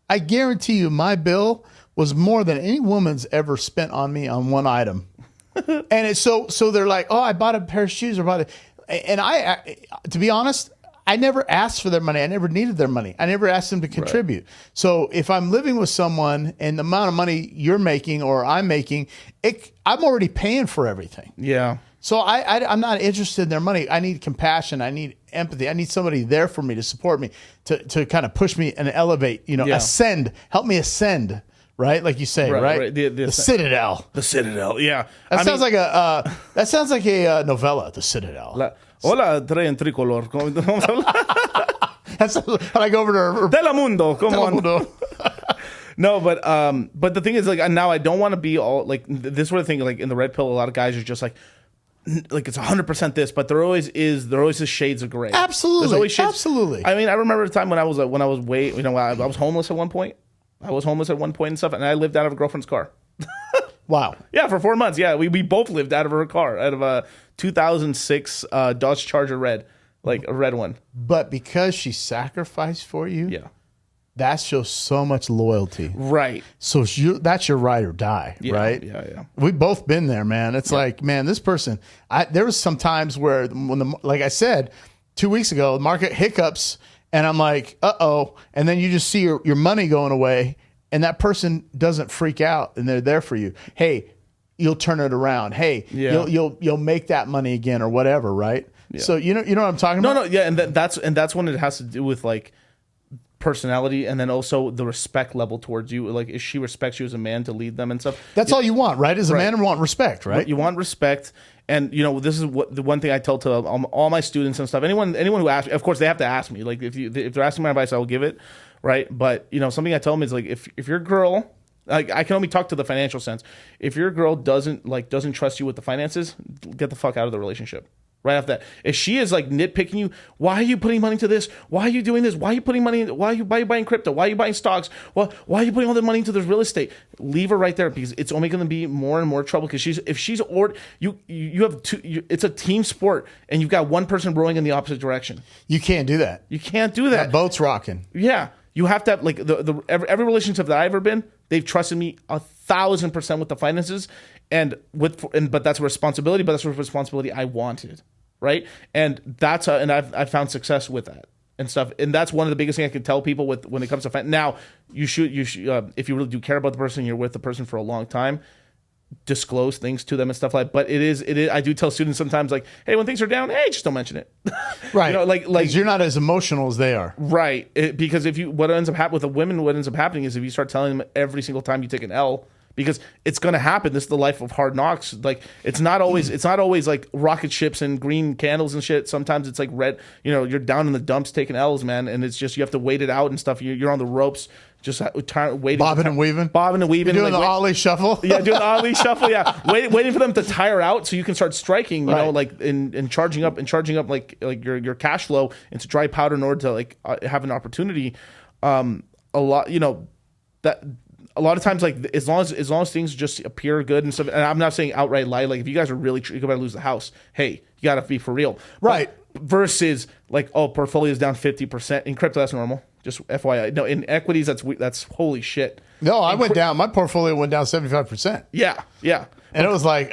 I guarantee you, my bill was more than any woman's ever spent on me on one item. And it's so they're like, oh, I bought a pair of shoes or bought it. And I, to be honest, I never asked for their money. I never needed their money. I never asked them to contribute. Right. So if I'm living with someone and the amount of money you're making or I'm making, I'm already paying for everything. Yeah. So I'm not interested in their money. I need compassion. I need empathy. I need somebody there for me to support me, to kind of push me and elevate, ascend, help me ascend. Right, like you say, right? The Citadel. The Citadel, yeah. That sounds like a novella. The Citadel. Hola, traen tricolor. That's how I go over to Telemundo. Come on. No, but the thing is, like, now I don't want to be all like this sort of thing. Like in the red pill, a lot of guys are just like it's 100% this, but there always is the shades of gray. Absolutely, there's always shades. Absolutely. I mean, I remember the time when I was I was homeless at one point. And stuff, and I lived out of a girlfriend's car. Wow. Yeah, for 4 months. Yeah, we both lived out of her car, out of a 2006 Dodge Charger red, like a red one. But because she sacrificed for you, yeah, that shows so much loyalty. Right. So that's your ride or die, right? Yeah. We've both been there, man. It's like, man, this person, there was some times where, like I said, 2 weeks ago, the market hiccups, and I'm like, uh-oh. And then you just see your money going away, and that person doesn't freak out, and they're there for you. Hey, you'll turn it around. Hey, you'll make that money again or whatever, right? Yeah. So you know what I'm talking about? No, yeah, and that's when it has to do with like personality, and then also the respect level towards you. Like, if she respects you as a man to lead them and stuff. That's all you want, right? As a man, you want respect, right? You want respect. And this is what the one thing I tell to all my students and stuff. Anyone who asks me, of course, they have to ask me. Like, if they're asking my advice, I will give it, right? But something I tell them is like, if your girl, like, I can only talk to the financial sense. If your girl doesn't trust you with the finances, get the fuck out of the relationship. Right after that, if she is like nitpicking you, why are you putting money into this? Why are you doing this? Why are you putting money? Why are you buying crypto? Why are you buying stocks? Why are you putting all the money into this real estate? Leave her right there, because it's only going to be more and more trouble. Because you have two. It's a team sport, and you've got one person rowing in the opposite direction. You can't do that. You can't do that. That boat's rocking. Yeah, you have to have, like, every relationship that I've ever been, they've trusted me 1,000% with the finances, but that's a responsibility. But that's a responsibility I wanted. Right, and I've found success with that and stuff, and that's one of the biggest things I can tell people when it comes to now. You should if you really do care about the person, you're with the person for a long time, disclose things to them and stuff like. But it is. I do tell students sometimes, like, hey, when things are down, hey, just don't mention it. Right, like you're not as emotional as they are. Right, because what ends up happening with the women, what ends up happening is if you start telling them every single time you take an L. Because it's going to happen. This is the life of hard knocks. Like, it's not always like rocket ships and green candles and shit. Sometimes it's like red. You're down in the dumps taking L's, man, and it's just you have to wait it out and stuff. You're on the ropes, just waiting, bobbing and weaving. You're doing the Ollie shuffle. Yeah, doing the Ollie shuffle. Yeah, waiting for them to tire out so you can start striking. Like and charging up like your cash flow into dry powder in order to like have an opportunity. A lot of times, like, as long as things just appear good and stuff, and I'm not saying outright lie. Like, if you guys are really you're about to lose the house, hey, you got to be for real, right? versus like, oh, portfolio is down 50%. In crypto, that's normal. Just FYI. No, in equities, that's holy shit. No, I went down. My portfolio went down 75%. Yeah. And it was like,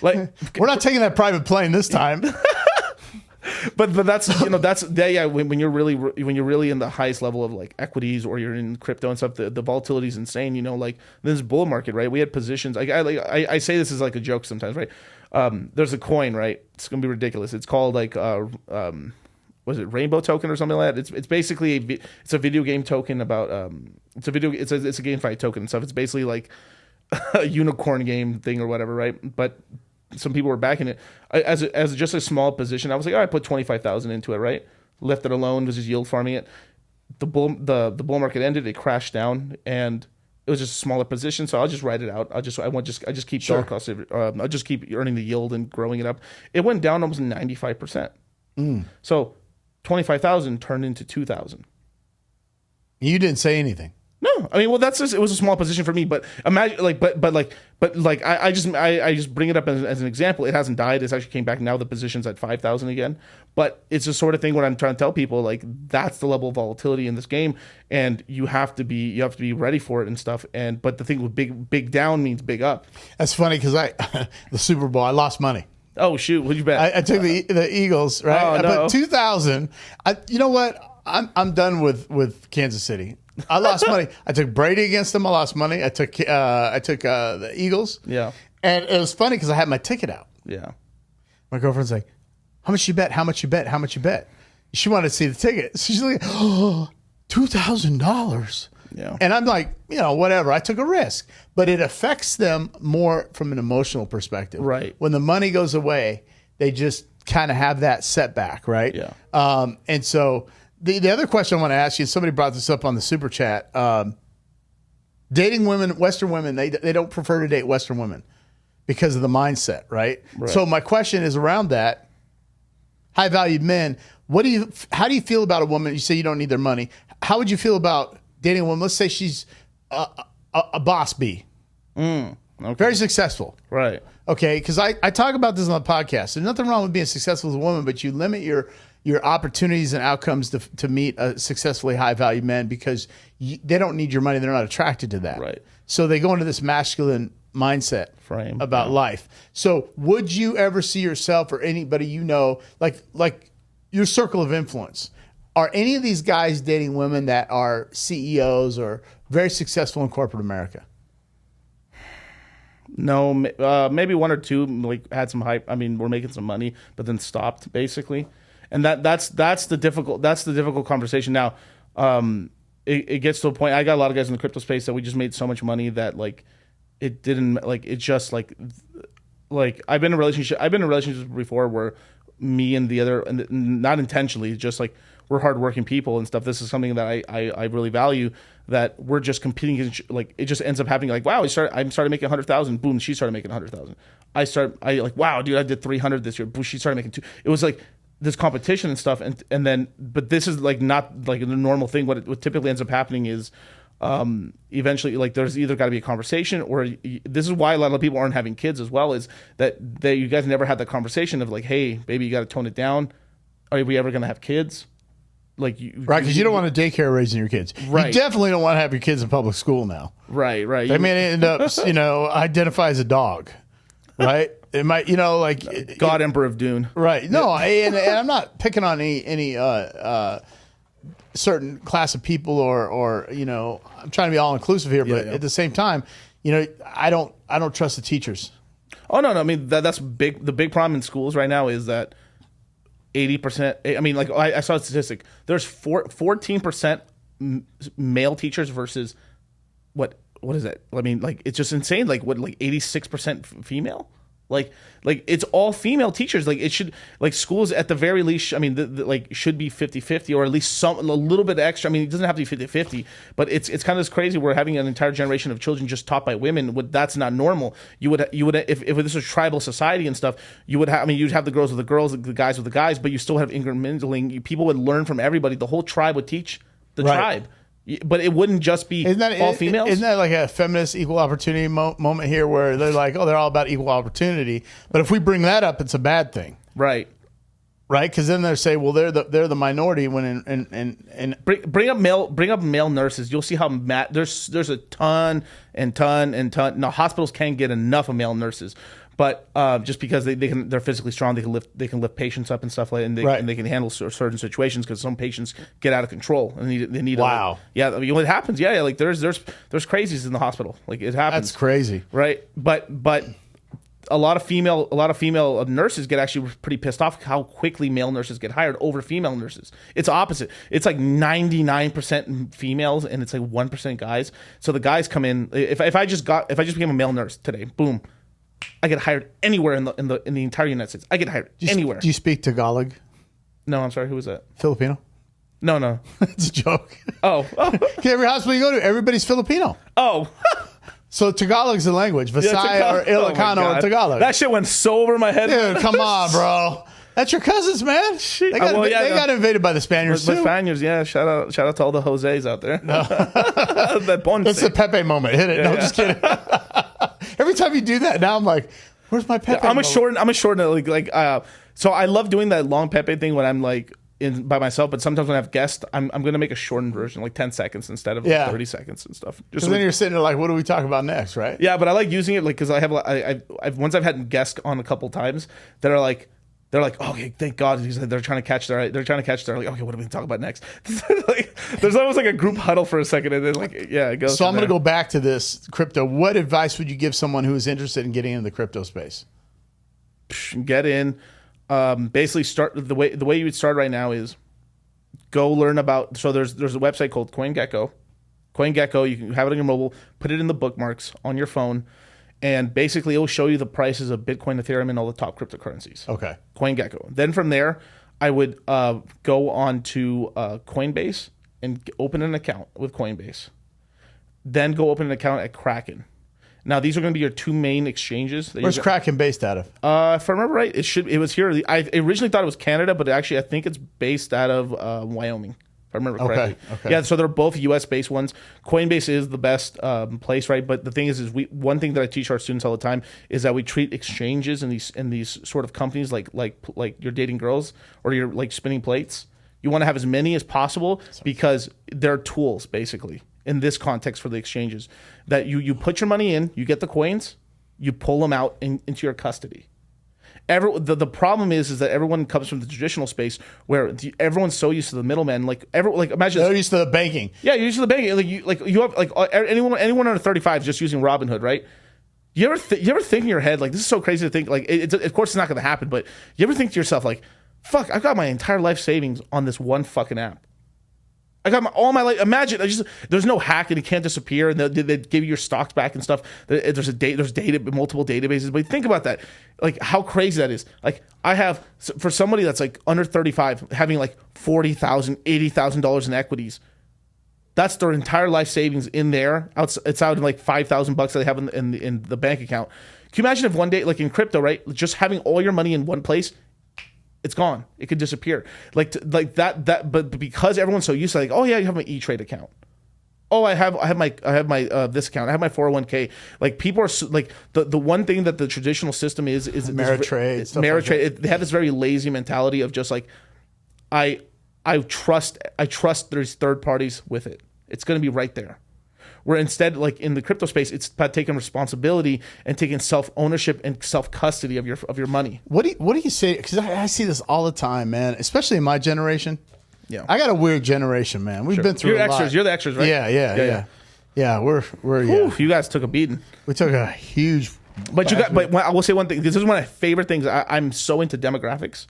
we're not taking that private plane this time. But that's when you're really in the highest level of like equities or you're in crypto and stuff, the volatility is insane. Like this bull market, right? We had positions. I say this as like a joke sometimes, right? There's a coin, right? It's gonna be ridiculous. It's called like was it Rainbow Token or something like that? It's basically it's a video game token about it's a GameFi token and stuff. It's basically like a unicorn game thing or whatever, right? But some people were backing it as just a small position. I was like, I put 25,000 into it, right? Left it alone, was just yield farming it. The bull market ended, it crashed down, and it was just a smaller position. So I'll just write it out. I just keep dollar cost. I'll just keep earning the yield and growing it up. It went down almost 95%. So 25,000 turned into 2,000. You didn't say anything. No, I mean, well, it was a small position for me, but imagine, I just bring it up as an example. It hasn't died. It's actually came back now. The position's at 5,000 again, but it's the sort of thing when I'm trying to tell people, like, that's the level of volatility in this game, and you have to be ready for it and stuff. But the thing with big down means big up. That's funny because the Super Bowl, I lost money. Oh shoot, what'd you bet? I took the Eagles, right? Oh, I no. put 2,000. You know what? I'm done with Kansas City. I lost money. I took Brady against them. I lost money. I took the Eagles. Yeah. And it was funny because I had my ticket out. Yeah. My girlfriend's like, "How much you bet? How much you bet? How much you bet?" She wanted to see the ticket. She's like, "Oh, $2,000." Yeah. And I'm like, whatever. I took a risk, but it affects them more from an emotional perspective. Right. When the money goes away, they just kind of have that setback, right? Yeah. And so the other question I want to ask you, somebody brought this up on the super chat. Dating women, Western women, they don't prefer to date Western women because of the mindset, right? So my question is around that. High valued men, how do you feel about a woman? You say you don't need their money. How would you feel about dating a woman? Let's say she's a boss bee. Okay. Very successful. Right. Okay, because I talk about this on the podcast. There's nothing wrong with being successful as a woman, but you limit your opportunities and outcomes to meet a successfully high-value man because they don't need your money. They're not attracted to that. Right. So they go into this masculine mindset frame about life. So would you ever see yourself or anybody like your circle of influence, are any of these guys dating women that are CEOs or very successful in corporate America? No, maybe one or two had some hype. I mean, we're making some money, but then stopped basically, and that's the difficult conversation. Now, it gets to a point. I got a lot of guys in the crypto space that we just made so much money that it didn't it just I've been in relationships before where me and the other, and not intentionally, just we're hardworking people and stuff. This is something that I really value, that we're just competing. It just ends up happening wow, I started making 100,000. Boom, she started making 100,000. Wow, dude, I did 300 this year. Boom, she started making 2. It was this competition and stuff. And then, but this is not the normal thing. What typically ends up happening is eventually there's either got to be a conversation, or this is why a lot of people aren't having kids as well, is that you guys never had that conversation of hey, baby, you got to tone it down. Are we ever going to have kids? Right, because you don't want a daycare raising your kids. Right. You definitely don't want to have your kids in public school now. Right. They may end up, identify as a dog, right? It might, God Emperor of Dune. Right. No, and I'm not picking on any certain class of people or I'm trying to be all inclusive here, but at the same time, I don't trust the teachers. Oh no! I mean that's big. The big problem in schools right now is that 80%. I mean, I saw a statistic. There's 14% male teachers versus what is that? I mean, it's just insane. 86% female. It's all female teachers. It should schools at the very least. I mean, should be 50-50 or at least a little bit extra. I mean, it doesn't have to be 50-50, but it's kind of this crazy. We're having an entire generation of children just taught by women. That's not normal. You would if this was tribal society and stuff. You'd have the girls with the girls, the guys with the guys, but you still have intermingling. People would learn from everybody. The whole tribe would teach the tribe. But it wouldn't just be all females. Isn't that like a feminist equal opportunity moment here where they're they're all about equal opportunity. But if we bring that up, it's a bad thing. Right. right? Because then they say, well, they're the minority. When bring up male nurses, you'll see how there's a ton. Now hospitals can't get enough of male nurses, but just because they're physically strong, they can lift patients up and stuff like, and they can handle certain situations because some patients get out of control and they need. Wow. I mean, it happens. Yeah. Like there's crazies in the hospital. Like it happens. That's crazy. Right. But a lot of female nurses get actually pretty pissed off how quickly male nurses get hired over female nurses. It's opposite. It's like 99% females and it's like 1% guys. So the guys come in. If I just became a male nurse today, boom, I get hired anywhere in the entire United States. I get hired anywhere. Do you speak Tagalog? No, I'm sorry. Who was that? Filipino? No. It's a joke. Oh. Okay, every hospital you go to, everybody's Filipino. Oh. So Tagalog's the language. Visaya or Ilocano or Tagalog. That shit went so over my head. Dude, come on, bro. That's your cousins, man. They got invaded by the Spaniards too. The Spaniards, yeah. Shout out to all the Jose's out there. No. That's the Pepe moment. Hit it. Just kidding. Every time you do that, now I'm like, where's my Pepe? I'm a short. So I love doing that long Pepe thing when I'm like in by myself, but sometimes when I have guests, I'm gonna make a shortened version, like 10 seconds instead of 30 seconds and stuff. Just then you're sitting there like, what do we talk about next, right? Yeah, but I like using it like because I've had guests on a couple times that are like. They're like, okay, thank God. They're trying to catch their like, okay, what are we gonna talk about next? Like, there's almost like a group huddle for a second, and then it goes. So I'm gonna go back to this crypto. What advice would you give someone who is interested in getting into the crypto space? Get in. Basically, start the way you would start right now is go learn about. So there's a website called CoinGecko. CoinGecko, you can have it on your mobile, put it in the bookmarks on your phone. And basically, it will show you the prices of Bitcoin, Ethereum, and all the top cryptocurrencies. Okay. CoinGecko. Then from there, I would go on to Coinbase and open an account with Coinbase. Then go open an account at Kraken. Now, these are going to be your two main exchanges. Where's Kraken based out of? If I remember right, it was here. I originally thought it was Canada, but actually, I think it's based out of Wyoming. If I remember correctly. Okay. Yeah, so they're both US-based ones. Coinbase is the best place, right? But the thing is one thing that I teach our students all the time is that we treat exchanges and these sort of companies like you're dating girls or you're like spinning plates. You want to have as many as possible because they're tools, basically, in this context for the exchanges. That you put your money in, you get the coins, you pull them out into your custody. The problem is that everyone comes from the traditional space where everyone's so used to the middleman. Imagine they're used to the banking. Yeah, you're used to the banking. You have anyone under 35 is just using Robinhood, right? You ever think in your head like this is so crazy to think like of course it's not going to happen, but you ever think to yourself like, fuck, I've got my entire life savings on this one fucking app. I got all my life. Imagine there's no hack and it can't disappear, and they give you your stocks back and stuff. There's multiple databases. But think about that, like how crazy that is. Like I have for somebody that's like under 35, having like $40,000, $80,000 in equities. That's their entire life savings in there. It's out of like $5,000 that they have in the bank account. Can you imagine if one day, like in crypto, right, just having all your money in one place? It's gone. It could disappear. Like that. But because everyone's so used to like, oh yeah, you have my E-Trade account. Oh, I have my this account. I have my 401k. Like people are like the one thing that the traditional system is Ameritrade. They have this very lazy mentality of just like, I trust there's third parties with it. It's going to be right there. Where instead, like in the crypto space, it's about taking responsibility and taking self-ownership and self-custody of your money. What do you say? Because I see this all the time, man. Especially in my generation. Yeah, I got a weird generation, man. We've been through a lot. You're the extras, right? Yeah. We're Whew, you guys took a beating. We took a huge. But I will say one thing. This is one of my favorite things. I'm so into demographics.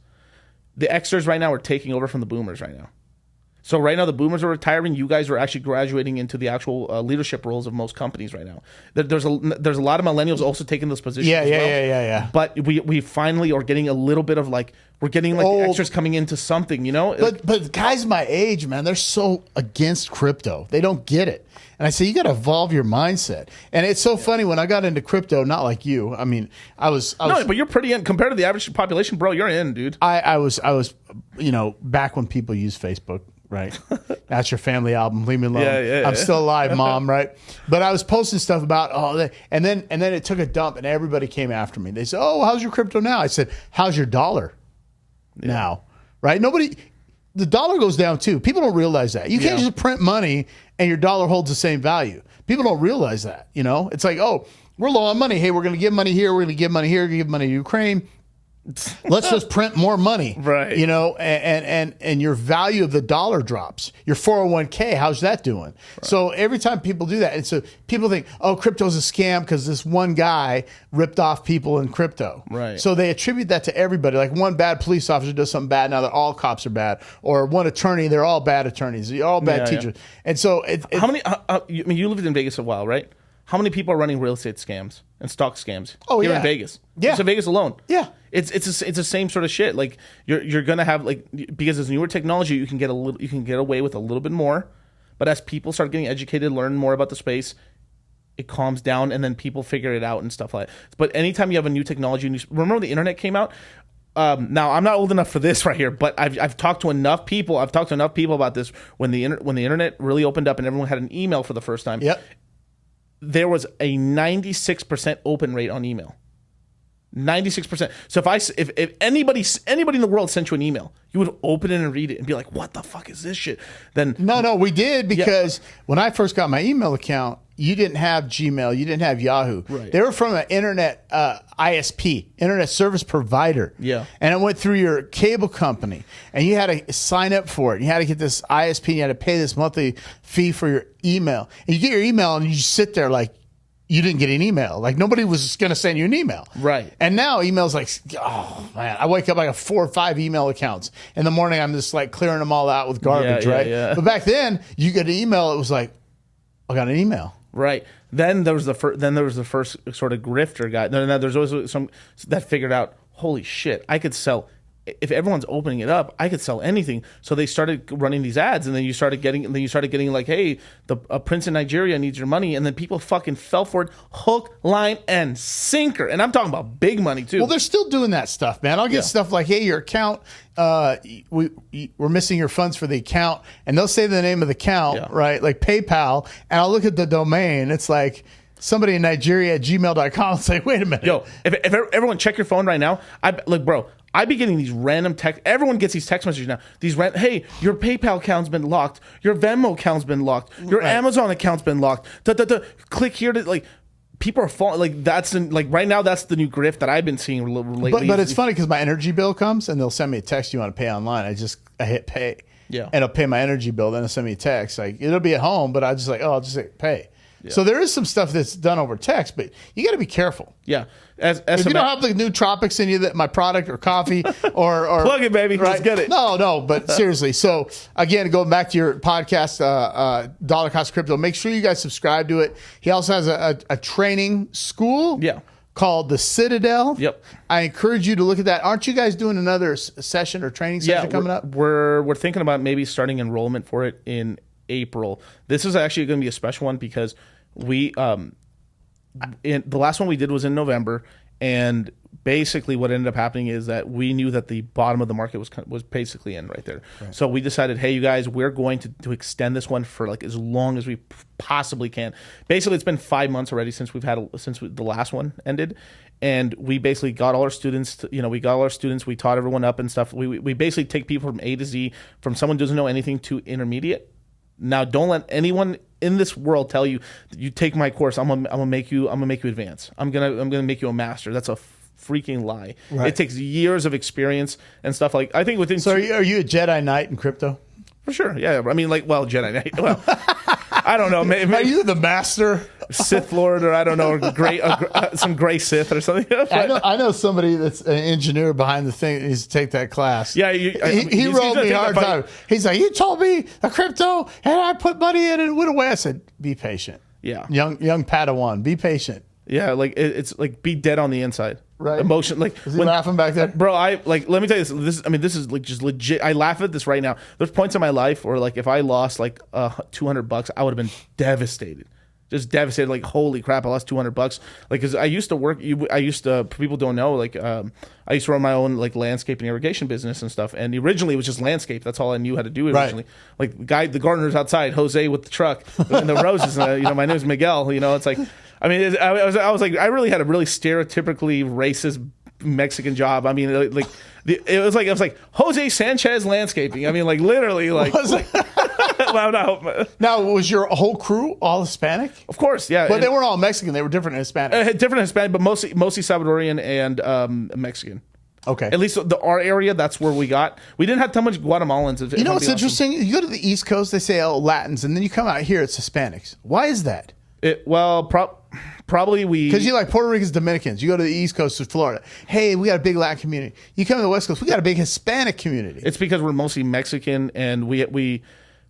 The extras right now are taking over from the boomers right now. So right now the boomers are retiring. You guys are actually graduating into the actual leadership roles of most companies right now. There's a lot of millennials also taking those positions. Yeah. But we finally are getting a little bit of like we're getting like the extras coming into something, you know. But guys my age, man, they're so against crypto. They don't get it. And I say you got to evolve your mindset. And it's so funny when I got into crypto, not like you. I mean, I was no, but you're pretty in compared to the average population, bro. You're in, dude. I was back when people used Facebook. Right. That's your family album. Leave me alone. Yeah. I'm still alive, Mom. Right. But I was posting stuff about and then it took a dump and everybody came after me. They said, oh, how's your crypto now? I said, how's your dollar now? right? The dollar goes down too. People don't realize that. You can't just print money and your dollar holds the same value. People don't realize that, It's like, oh, we're low on money. Hey, we're going to give money here. We're going to give money here. Give money to Ukraine. Let's just print more money, right? And your value of the dollar drops. Your 401k, how's that doing? Right. So every time people do that, and so people think, oh, crypto's a scam because this one guy ripped off people in crypto. Right. So they attribute that to everybody. Like one bad police officer does something bad, now that all cops are bad, or one attorney, they're all bad attorneys, they're all bad teachers. Yeah. And so, how many? You lived in Vegas a while, right? How many people are running real estate scams and stock scams here in Vegas? Yeah. Just in Vegas alone. Yeah. It's the same sort of shit. Like you're gonna have because there's newer technology, you can get away with a little bit more, but as people start getting educated, learn more about the space, it calms down, and then people figure it out and stuff like that. But anytime you have a new technology, remember when the internet came out? Now I'm not old enough for this right here, but I've talked to enough people. I've talked to enough people about this when the internet really opened up and everyone had an email for the first time. Yep. There was a 96% open rate on email. 96%. So if anybody in the world sent you an email, you would open it and read it and be like, "What the fuck is this shit?" Then no, we did because when I first got my email account, you didn't have Gmail, you didn't have Yahoo. Right. They were from an internet ISP, internet service provider. Yeah. And it went through your cable company, and you had to sign up for it. You had to get this ISP, and you had to pay this monthly fee for your email. And you get your email, and you just sit there like you didn't get an email. Like nobody was going to send you an email. Right. And now email's like, oh man, I wake up, I got 4 or 5 email accounts. In the morning, I'm just like clearing them all out with garbage, right? Yeah. But back then, you get an email, it was like, I got an email. Right. Then there was the first sort of grifter guy. No, there's always some that figured out, holy shit, I could sell. If everyone's opening it up, I could sell anything. So they started running these ads, and then you started getting like, hey, a prince in Nigeria needs your money, and then people fucking fell for it, hook, line, and sinker. And I'm talking about big money too. Well, they're still doing that stuff, man. I'll get stuff like, hey, your account, we're missing your funds for the account, and they'll say the name of the account, right? Like PayPal, and I'll look at the domain. It's like somebody in Nigeria at gmail.com and say, wait a minute. Yo, if everyone check your phone right now, bro, I'd be getting these random text. Everyone gets these text messages now. Hey, your PayPal account's been locked. Your Venmo account's been locked. Your Amazon account's been locked. Click here to people are falling. Right now, that's the new grift that I've been seeing lately. But it's funny because my energy bill comes and they'll send me a text. You want to pay online? I hit pay. Yeah. And it'll pay my energy bill. Then it'll send me a text. Like it'll be at home, but I'll just hit pay. Yeah. So there is some stuff that's done over text, but you got to be careful. Yeah. If you don't have the new tropics in you, my product or coffee or plug it, baby. Right? Let's get it. No, but seriously. So again, going back to your podcast, Dollar Cost Crypto, make sure you guys subscribe to it. He also has a training school. Yeah. Called the Citadel. Yep. I encourage you to look at that. Aren't you guys doing another session or training session coming up? We're thinking about maybe starting enrollment for it in April. This is actually going to be a special one because we the last one we did was in November, and basically what ended up happening is that we knew that the bottom of the market was basically in right there. Right. So we decided, hey, you guys, we're going to extend this one for like as long as we possibly can. Basically, it's been 5 months already since the last one ended, and we basically got all our students. We taught everyone up and stuff. We basically take people from A to Z, from someone who doesn't know anything to intermediate. Now, don't let anyone in this world tell you that you take my course, I'm gonna make you advance. I'm gonna make you a master. That's a freaking lie. Right. It takes years of experience and stuff. Like I think within. So are you a Jedi Knight in crypto? For sure, yeah. I mean, Jedi Knight. Well, I don't know. Maybe, are you the master? Sith Lord, or I don't know, some gray Sith or something. I know somebody that's an engineer behind the thing needs to take that class. Yeah, he rolled me hard time. He's like, you told me a crypto and I put money in and it went away. I said, be patient. Yeah, young Padawan, be patient. Yeah, it's like be dead on the inside. Right. Emotion, is he laughing back there? Bro, let me tell you this is like just legit. I laugh at this right now. There's points in my life where like if I lost like $200, I would have been devastated. Just devastated, like holy crap! I lost $200. Like, cause I used to work. People don't know. Like, I used to run my own like landscaping irrigation business and stuff. And originally it was just landscape. That's all I knew how to do originally. Right. Like the gardener's outside, Jose with the truck and the roses. My name is Miguel. It's like, I mean, I was like, I really had a really stereotypically racist Mexican job. I mean, it was like Jose Sanchez Landscaping. I mean, like literally, like. Well, no. Now, was your whole crew all Hispanic? Of course, yeah. But they weren't all Mexican. They were different Hispanic. Different Hispanic, but mostly Salvadorian and Mexican. Okay. At least our area, that's where we got. We didn't have that much Guatemalans. You know what's interesting? You go to the East Coast, they say Latins, and then you come out here, it's Hispanics. Why is that? Probably because you like Puerto Ricans, Dominicans. You go to the East Coast of Florida. Hey, we got a big Latin community. You come to the West Coast, we got a big Hispanic community. It's because we're mostly Mexican, and we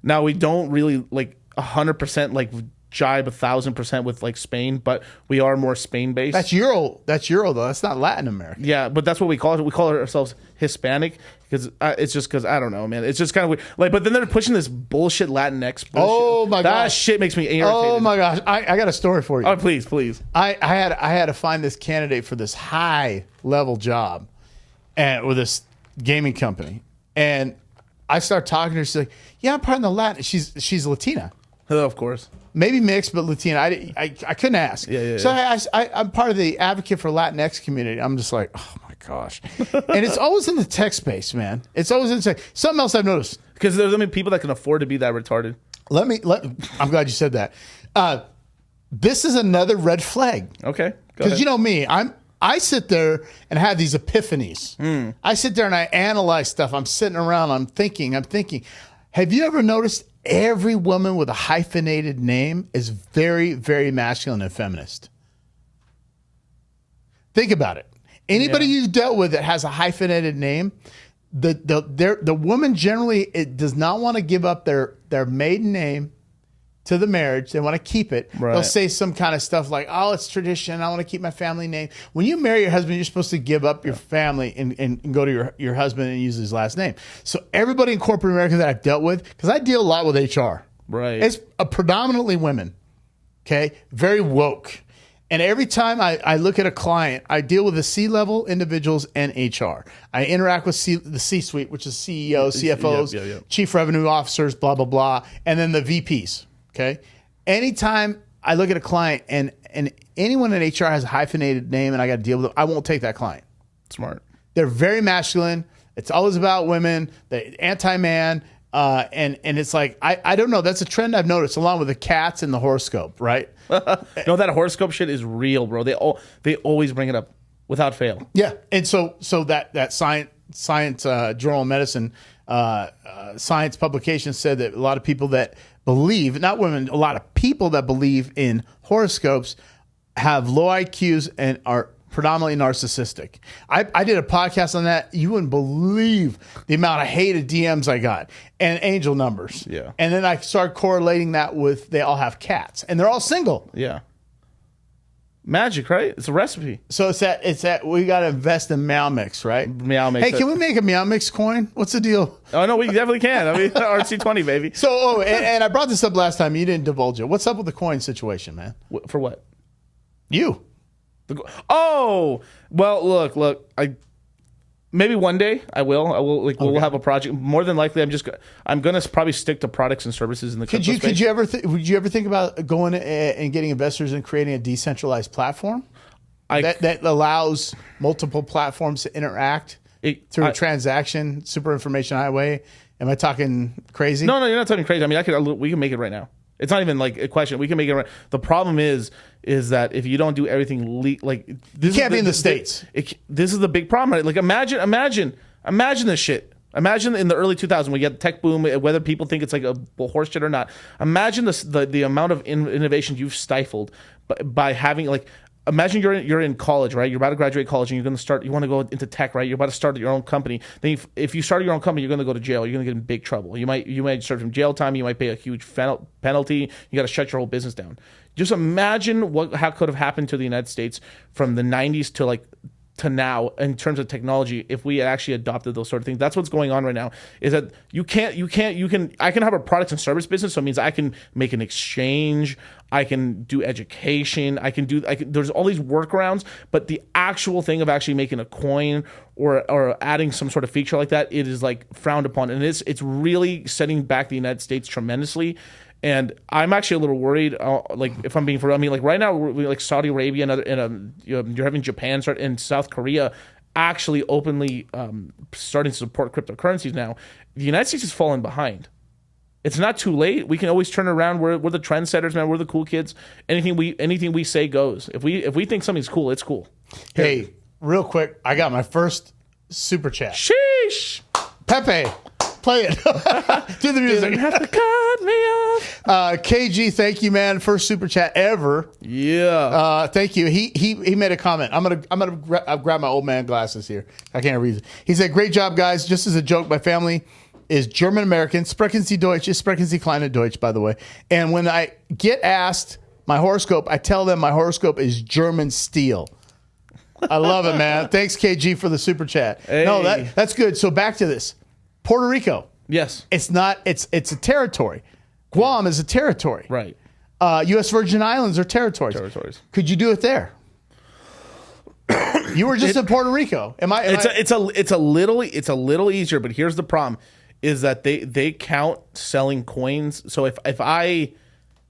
don't really like 100% like jibe 1,000% with like Spain, but we are more Spain based. That's Euro though. That's not Latin America. Yeah, but that's what we call it. We call ourselves Hispanic because it's just because I don't know, man. It's just kind of weird. Like, but then they're pushing this bullshit Latinx. Bullshit. Oh my gosh, that shit makes me irritated. Oh my gosh, I got a story for you. Oh please. I had to find this candidate for this high level job, and with this gaming company, and I start talking to her. She's like, "Yeah, I'm part of the Latin." She's Latina. Oh, of course. Maybe mixed, but Latina. I couldn't ask. Yeah. So I'm part of the advocate for Latinx community. I'm just like, oh my gosh. And it's always in the tech space, man. It's always in tech. Something else I've noticed. Because there's people that can afford to be that retarded. I'm glad you said that. This is another red flag. Okay. Because you know me, I sit there and have these epiphanies. I sit there and I analyze stuff. I'm sitting around. I'm thinking. Have you ever noticed every woman with a hyphenated name is very, very masculine and feminist? Think about it. Anybody you've dealt with that has a hyphenated name, the woman generally does not want to give up their maiden name to the marriage. They want to keep it. Right. They'll say some kind of stuff like, oh, it's tradition. I want to keep my family name. When you marry your husband, you're supposed to give up your family and go to your husband and use his last name. So everybody in corporate America that I've dealt with, because I deal a lot with HR. Right. It's predominantly women. Okay. Very woke. And every time I look at a client, I deal with the C-level individuals and HR. I interact with the C-suite, which is CEO, CFOs, chief revenue officers, blah, blah, blah, and then the VPs. Okay. Anytime I look at a client and anyone in HR has a hyphenated name and I got to deal with them, I won't take that client. Smart. They're very masculine. It's always about women, the anti-man. And it's like, I don't know. That's a trend I've noticed along with the cats and the horoscope, right? No, that horoscope shit is real, bro. They always bring it up without fail. Yeah. And so that science journal of medicine, science publication said that a lot of people that believe, not women, a lot of people that believe in horoscopes have low IQs and are predominantly narcissistic. I did a podcast on that. You wouldn't believe the amount of hated DMs I got and angel numbers. Yeah. And then I started correlating that with they all have cats and they're all single. Yeah. Magic, right? It's a recipe. So it's that we got to invest in Meow Mix, right? Meow Mix. Hey, can we make a Meow Mix coin? What's the deal? Oh, no, we definitely can. I mean, RC20, baby. So, and I brought this up last time. You didn't divulge it. What's up with the coin situation, man? For what? You. Oh, well, look. Maybe one day I will. We'll have a project. More than likely, I'm gonna probably stick to products and services in the crypto space. Would you ever think about going and getting investors and creating a decentralized platform that allows multiple platforms to interact through a transaction, super information highway? Am I talking crazy? No, you're not talking crazy. I mean, we can make it right now. It's not even like a question. We can make it right. The problem is that if you don't do everything this, you can't be in the States. This is the big problem. Right? Like imagine this shit. Imagine in the early 2000s when you get the tech boom, whether people think it's like a horse shit or not. Imagine the amount of innovation you've stifled by having Imagine you're in college, right? You're about to graduate college, and you want to go into tech, right? You're about to start your own company. Then if you start your own company, you're going to go to jail. You're going to get in big trouble. You might serve some jail time. You might pay a huge penalty. You got to shut your whole business down. Just imagine how could have happened to the United States from the 90s to now in terms of technology if we had actually adopted those sort of things. That's what's going on right now, is that I can have a products and service business, so it means I can make an exchange, I can do education, there's all these workarounds, but the actual thing of actually making a coin or adding some sort of feature like that, it is frowned upon, and it's really setting back the United States tremendously. And I'm actually a little worried, if I'm being for real. I mean, right now, we're Saudi Arabia and you're having Japan start and South Korea actually openly starting to support cryptocurrencies now. The United States is falling behind. It's not too late. We can always turn around. We're the trendsetters, man. We're the cool kids. Anything we say goes. If we think something's cool, it's cool. Hey, real quick, I got my first super chat. Sheesh. Pepe, play it. Do the music. You have to cut me off. KG, thank you, man. First super chat ever. Yeah. Thank you. He made a comment. I'm gonna grab my old man glasses here. I can't read it. He said, "Great job, guys. Just as a joke, my family is German American. Sprechen Sie Deutsch? Sprechen Sie kleine Deutsch, by the way. And when I get asked my horoscope, I tell them my horoscope is German steel." I love it, man. Thanks, KG, for the super chat. Hey. No, that's good. So back to this. Puerto Rico. Yes. It's not. It's a territory. Guam is a territory. Right. U.S. Virgin Islands are territories. Could you do it there? You were just in Puerto Rico. It's a little easier, but here's the problem: is that they count selling coins. So if I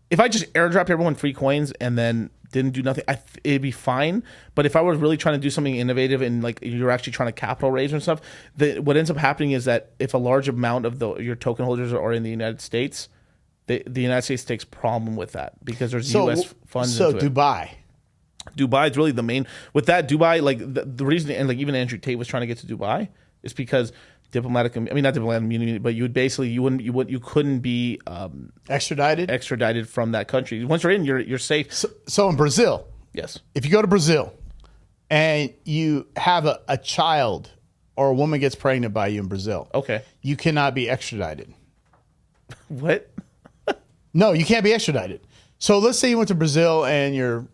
just airdrop everyone free coins and then didn't do nothing, it'd be fine. But if I was really trying to do something innovative and like you're actually trying to capital raise and stuff, what ends up happening is that if a large amount of your token holders are in the United States, the United States takes problem with that because there's U.S. funds. So into Dubai. Dubai is really the main with that. Dubai, like the reason, and like even Andrew Tate was trying to get to Dubai is because not diplomatic immunity, but you couldn't be extradited from that country. Once you're in, you're safe. So in Brazil, yes, if you go to Brazil and you have a child or a woman gets pregnant by you in Brazil, okay, you cannot be extradited. What? No, you can't be extradited. So let's say you went to Brazil and you're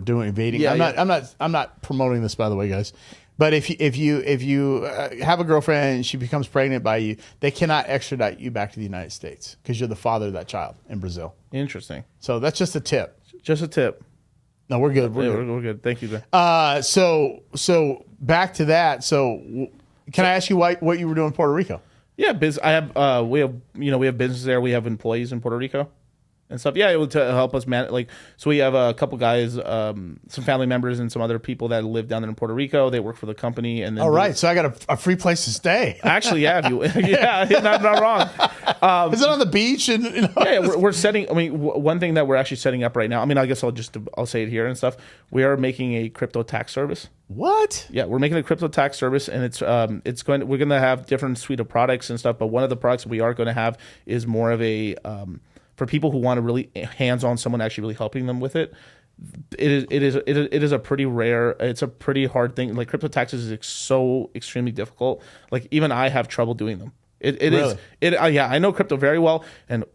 doing evading. Yeah, I'm not promoting this, by the way, guys. But if you have a girlfriend and she becomes pregnant by you, they cannot extradite you back to the United States because you're the father of that child in Brazil. Interesting. So that's just a tip. Just a tip. No, we're good. We're good. Thank you, Ben. So back to that. So can I ask you what you were doing in Puerto Rico? Yeah, we have business there. We have employees in Puerto Rico and stuff. Yeah, it would help us manage. So we have a couple guys, some family members, and some other people that live down there in Puerto Rico. They work for the company, and then so I got a free place to stay. Actually, yeah, not wrong. Is it on the beach? And yeah, we're setting. I mean, one thing that we're actually setting up right now. I mean, I guess I'll say it here and stuff. We are making a crypto tax service. What? Yeah, we're making a crypto tax service, and we're going to have different suite of products and stuff. But one of the products we are going to have is more of a for people who want to really hands-on someone actually really helping them with it. It is a pretty rare. It's a pretty hard thing. Like crypto taxes is so extremely difficult. Like even I have trouble doing them. Really? I know crypto very well, and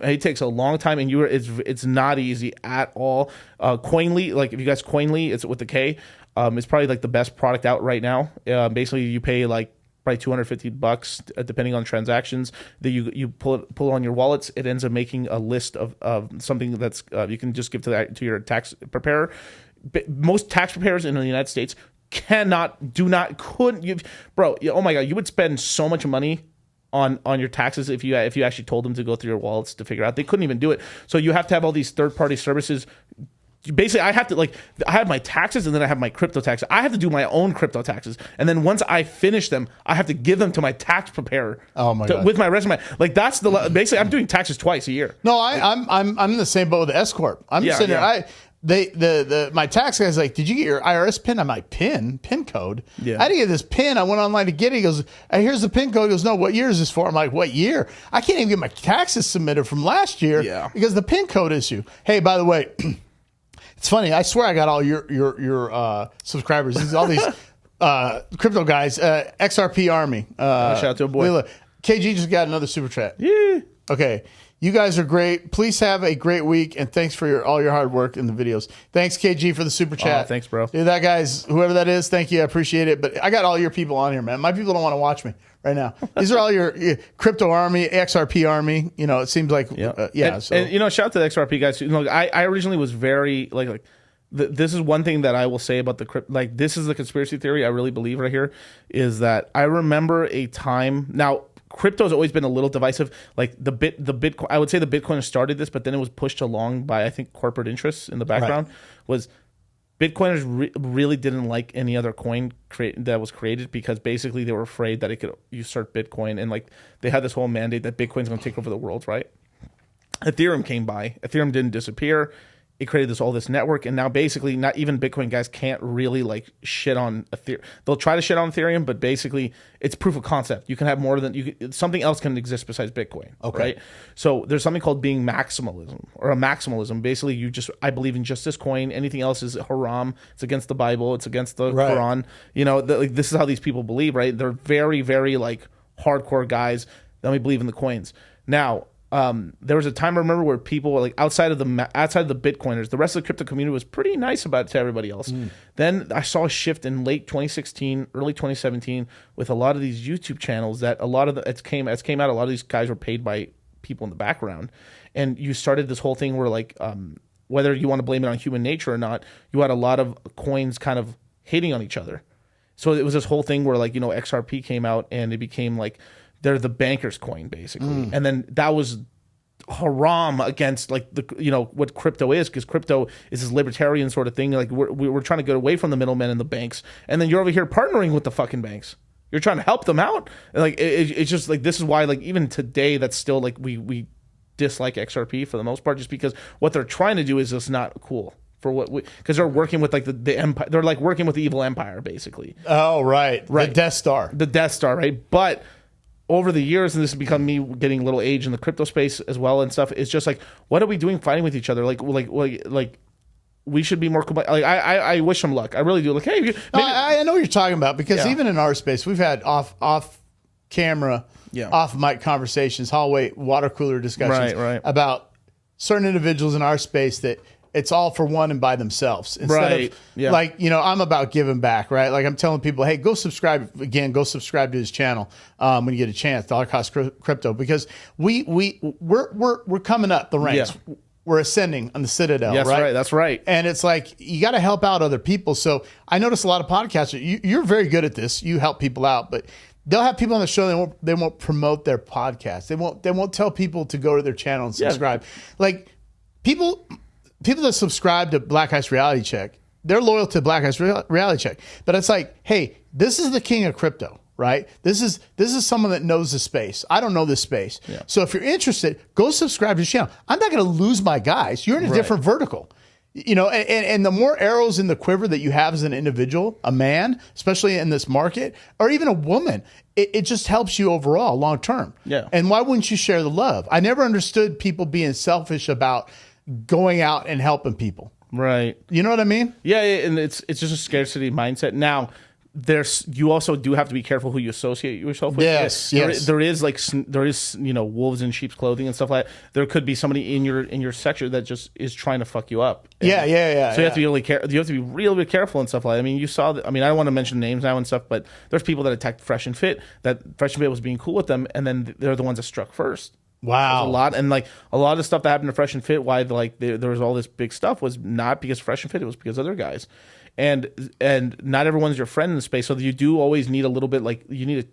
it takes a long time, and it's not easy at all. Coinly, like if you guys Coinly, it's with the K. It's probably like the best product out right now. Basically, you pay like probably $250 depending on transactions that you pull on your wallets. It ends up making a list of something that's you can just give to your tax preparer. Most tax preparers in the United States couldn't. Bro, oh my God, you would spend so much money on your taxes if you actually told them to go through your wallets to figure out. They couldn't even do it. So you have to have all these third-party services. Basically, I have my taxes and then I have my crypto taxes. I have to do my own crypto taxes, and then once I finish them, I have to give them to my tax preparer. Oh my God. With my resume. Like that's basically I'm doing taxes twice a year. No, I'm in the same boat with the S corp. I'm just sitting there. My tax guy's like, "Did you get your IRS PIN?" I'm like, "PIN code." Yeah. I didn't get this PIN. I went online to get it. He goes, "Here's the PIN code." He goes, "No, what year is this for?" I'm like, "What year?" I can't even get my taxes submitted from last year because the PIN code issue. Hey, by the way. It's funny. I swear I got all your subscribers. All these crypto guys. XRP Army. Shout out to a boy. KG just got another super chat. Yeah. Okay. You guys are great. Please have a great week, and thanks for all your hard work in the videos. Thanks, KG, for the super chat. Oh, thanks, bro. Dude, that guy's, whoever that is, thank you. I appreciate it. But I got all your people on here, man. My people don't want to watch me right now. These are all your crypto army, XRP army. It seems like, And shout out to the XRP guys. I originally was very, this is one thing that I will say about the crypto. Like, this is the conspiracy theory I really believe right here, is that I remember a time. Now, crypto has always been a little divisive. Like the Bitcoin, I would say the Bitcoin started this, but then it was pushed along by, I think, corporate interests in the background. Bitcoiners really didn't like any other coin that was created because basically they were afraid that it could usurp Bitcoin, and like they had this whole mandate that Bitcoin's going to take over the world, right? Ethereum came by. Ethereum didn't disappear. It created all this network, and now basically not even Bitcoin guys can't really like shit on Ethereum. They'll try to shit on Ethereum, but basically it's proof of concept. You can have more than something else can exist besides Bitcoin. Okay. Right? So there's something called being maximalism or a maximalism. Basically, I believe in just this coin. Anything else is haram. It's against the Bible. It's against the Quran. You know, like, this is how these people believe, right? They're very, very like hardcore guys that only believe in the coins. Now, there was a time I remember where people were like outside of the Bitcoiners, the rest of the crypto community was pretty nice about it to everybody else. Then I saw a shift in late 2016, early 2017 with a lot of these YouTube channels that a lot of it came out. A lot of these guys were paid by people in the background, and you started this whole thing where like whether you want to blame it on human nature or not, you had a lot of coins kind of hating on each other. So it was this whole thing where like, you know, XRP came out and it became like they're the banker's coin basically. And then that was haram against like the, you know, what crypto is, because crypto is this libertarian sort of thing. Like we're trying to get away from the middlemen and the banks. And then you're over here partnering with the fucking banks. You're trying to help them out. And like, it's just like, this is why like even today that's still like we dislike XRP for the most part, just because what they're trying to do is just not cool. For what because they're working with like the empire, they're like working with the evil empire basically. Oh, right. The Death Star, right? But over the years, and this has become me getting a little age in the crypto space as well and stuff, it's just like, what are we doing fighting with each other? Like we should be more like I wish them luck. I really do. Like, hey, maybe, I know what you're talking about, because even in our space, we've had off camera, off mic conversations, hallway water cooler discussions about certain individuals in our space that it's all for one and by themselves. Instead of like, you know, I'm about giving back, right? Like I'm telling people, hey, go subscribe to his channel when you get a chance, DollarCostCrypto, because we're coming up the ranks. Yeah. We're ascending on the Citadel, right? That's right. And it's like, you got to help out other people. So I notice a lot of podcasters, you're very good at this. You help people out, but they'll have people on the show. They won't promote their podcast. They won't tell people to go to their channel and subscribe. Like people that subscribe to Black Ice Reality Check, they're loyal to Black Ice Reality Check. But it's like, hey, this is the king of crypto, right? This is someone that knows the space. I don't know this space. Yeah. So if you're interested, go subscribe to his channel. I'm not going to lose my guys. You're in a different vertical. You know, and the more arrows in the quiver that you have as an individual, a man, especially in this market, or even a woman, it just helps you overall long term. Yeah. And why wouldn't you share the love? I never understood people being selfish about going out and helping people. Right. You know what I mean? Yeah, and it's just a scarcity mindset. Now, you also do have to be careful who you associate yourself with. Yes. There is you know, wolves in sheep's clothing and stuff like that. There could be somebody in your sector that just is trying to fuck you up. And yeah. So you have to be you have to be really careful and stuff like that. I mean, you saw I don't want to mention names now and stuff, but there's people that attacked Fresh and Fit, that Fresh and Fit was being cool with them, and then they're the ones that struck first. Wow. A lot of the stuff that happened to Fresh and Fit, why there was all this big stuff, was not because Fresh and Fit, it was because other guys. And not everyone's your friend in the space, so you do always need a little bit, like, you need to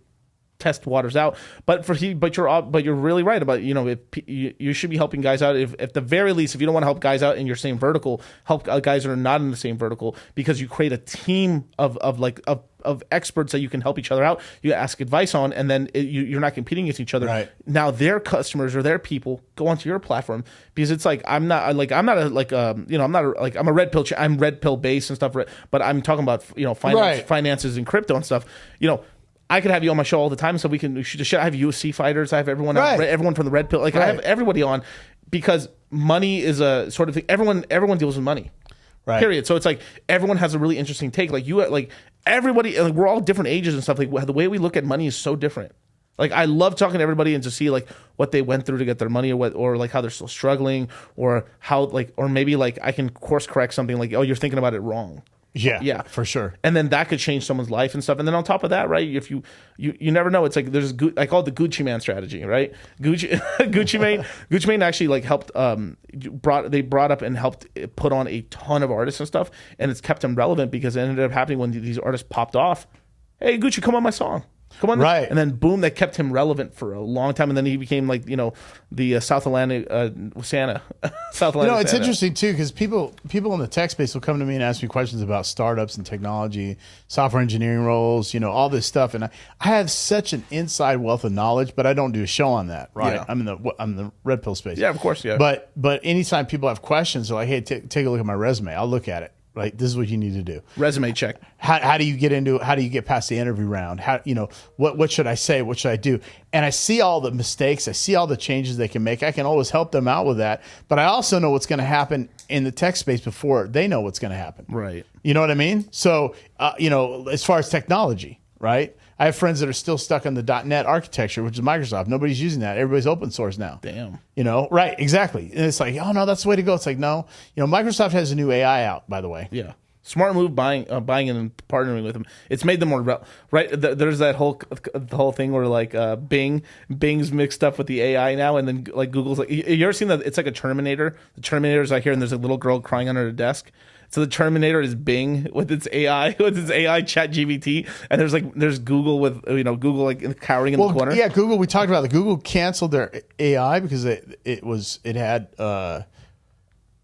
test waters out. But you're really right about, you know, you should be helping guys out. If at the very least, if you don't want to help guys out in your same vertical, help guys that are not in the same vertical, because you create a team of experts that you can help each other out. You ask advice on, and then you're not competing against each other. Right. Now their customers or their people go onto your platform, because it's like I'm a red pill. I'm red pill based and stuff, but I'm talking about, you know, finances and crypto and stuff. You know, I could have you on my show all the time, so we can shoot the shit. I have UFC fighters. I have everyone, everyone from the red pill. Like I have everybody on, because money is a sort of thing. Everyone deals with money. Right. Period. So it's like everyone has a really interesting take. Like everybody, like, we're all different ages and stuff. Like the way we look at money is so different. Like I love talking to everybody and to see like what they went through to get their money, or like how they're still struggling, or how or maybe like I can course correct something, like, oh, you're thinking about it wrong. Yeah, for sure. And then that could change someone's life and stuff. And then on top of that, right, if you never know. It's like there's I call it the Gucci Man strategy, right? Gucci Mane actually like helped brought up and helped put on a ton of artists and stuff, and it's kept them relevant, because it ended up happening when these artists popped off. Hey, Gucci, come on my song. Come on, right? And then boom, that kept him relevant for a long time, and then he became like the South Atlantic Santa. South Atlantic. It's Santa. interesting too because people in the tech space will come to me and ask me questions about startups and technology, software engineering roles, all this stuff, and I have such an inside wealth of knowledge, but I don't do a show on that, right? Yeah. I'm in the red pill space. Yeah, of course, yeah. But anytime people have questions, they're like, hey, take a look at my resume. I'll look at it. Right, this is what you need to do. Resume check. How do you get past the interview round? What should I say? What should I do? And I see all the mistakes. I see all the changes they can make. I can always help them out with that. But I also know what's going to happen in the tech space before they know what's going to happen. Right. You know what I mean? So, as far as technology, right? I have friends that are still stuck on the .NET architecture, which is Microsoft. Nobody's using that. Everybody's open source now. Damn. Right, exactly. And it's like, oh, no, that's the way to go. It's like, no. Microsoft has a new AI out, by the way. Yeah. Smart move buying and partnering with them. It's made them more right. There's that the whole thing where like Bing's mixed up with the AI now, and then like Google's like, you ever seen that? It's like a Terminator. The Terminator's right here, and there's a little girl crying under the desk. So the Terminator is Bing with its AI, chat GBT, and there's Google with Google like cowering in the corner. Yeah, Google. We talked about it. Google canceled their AI because it had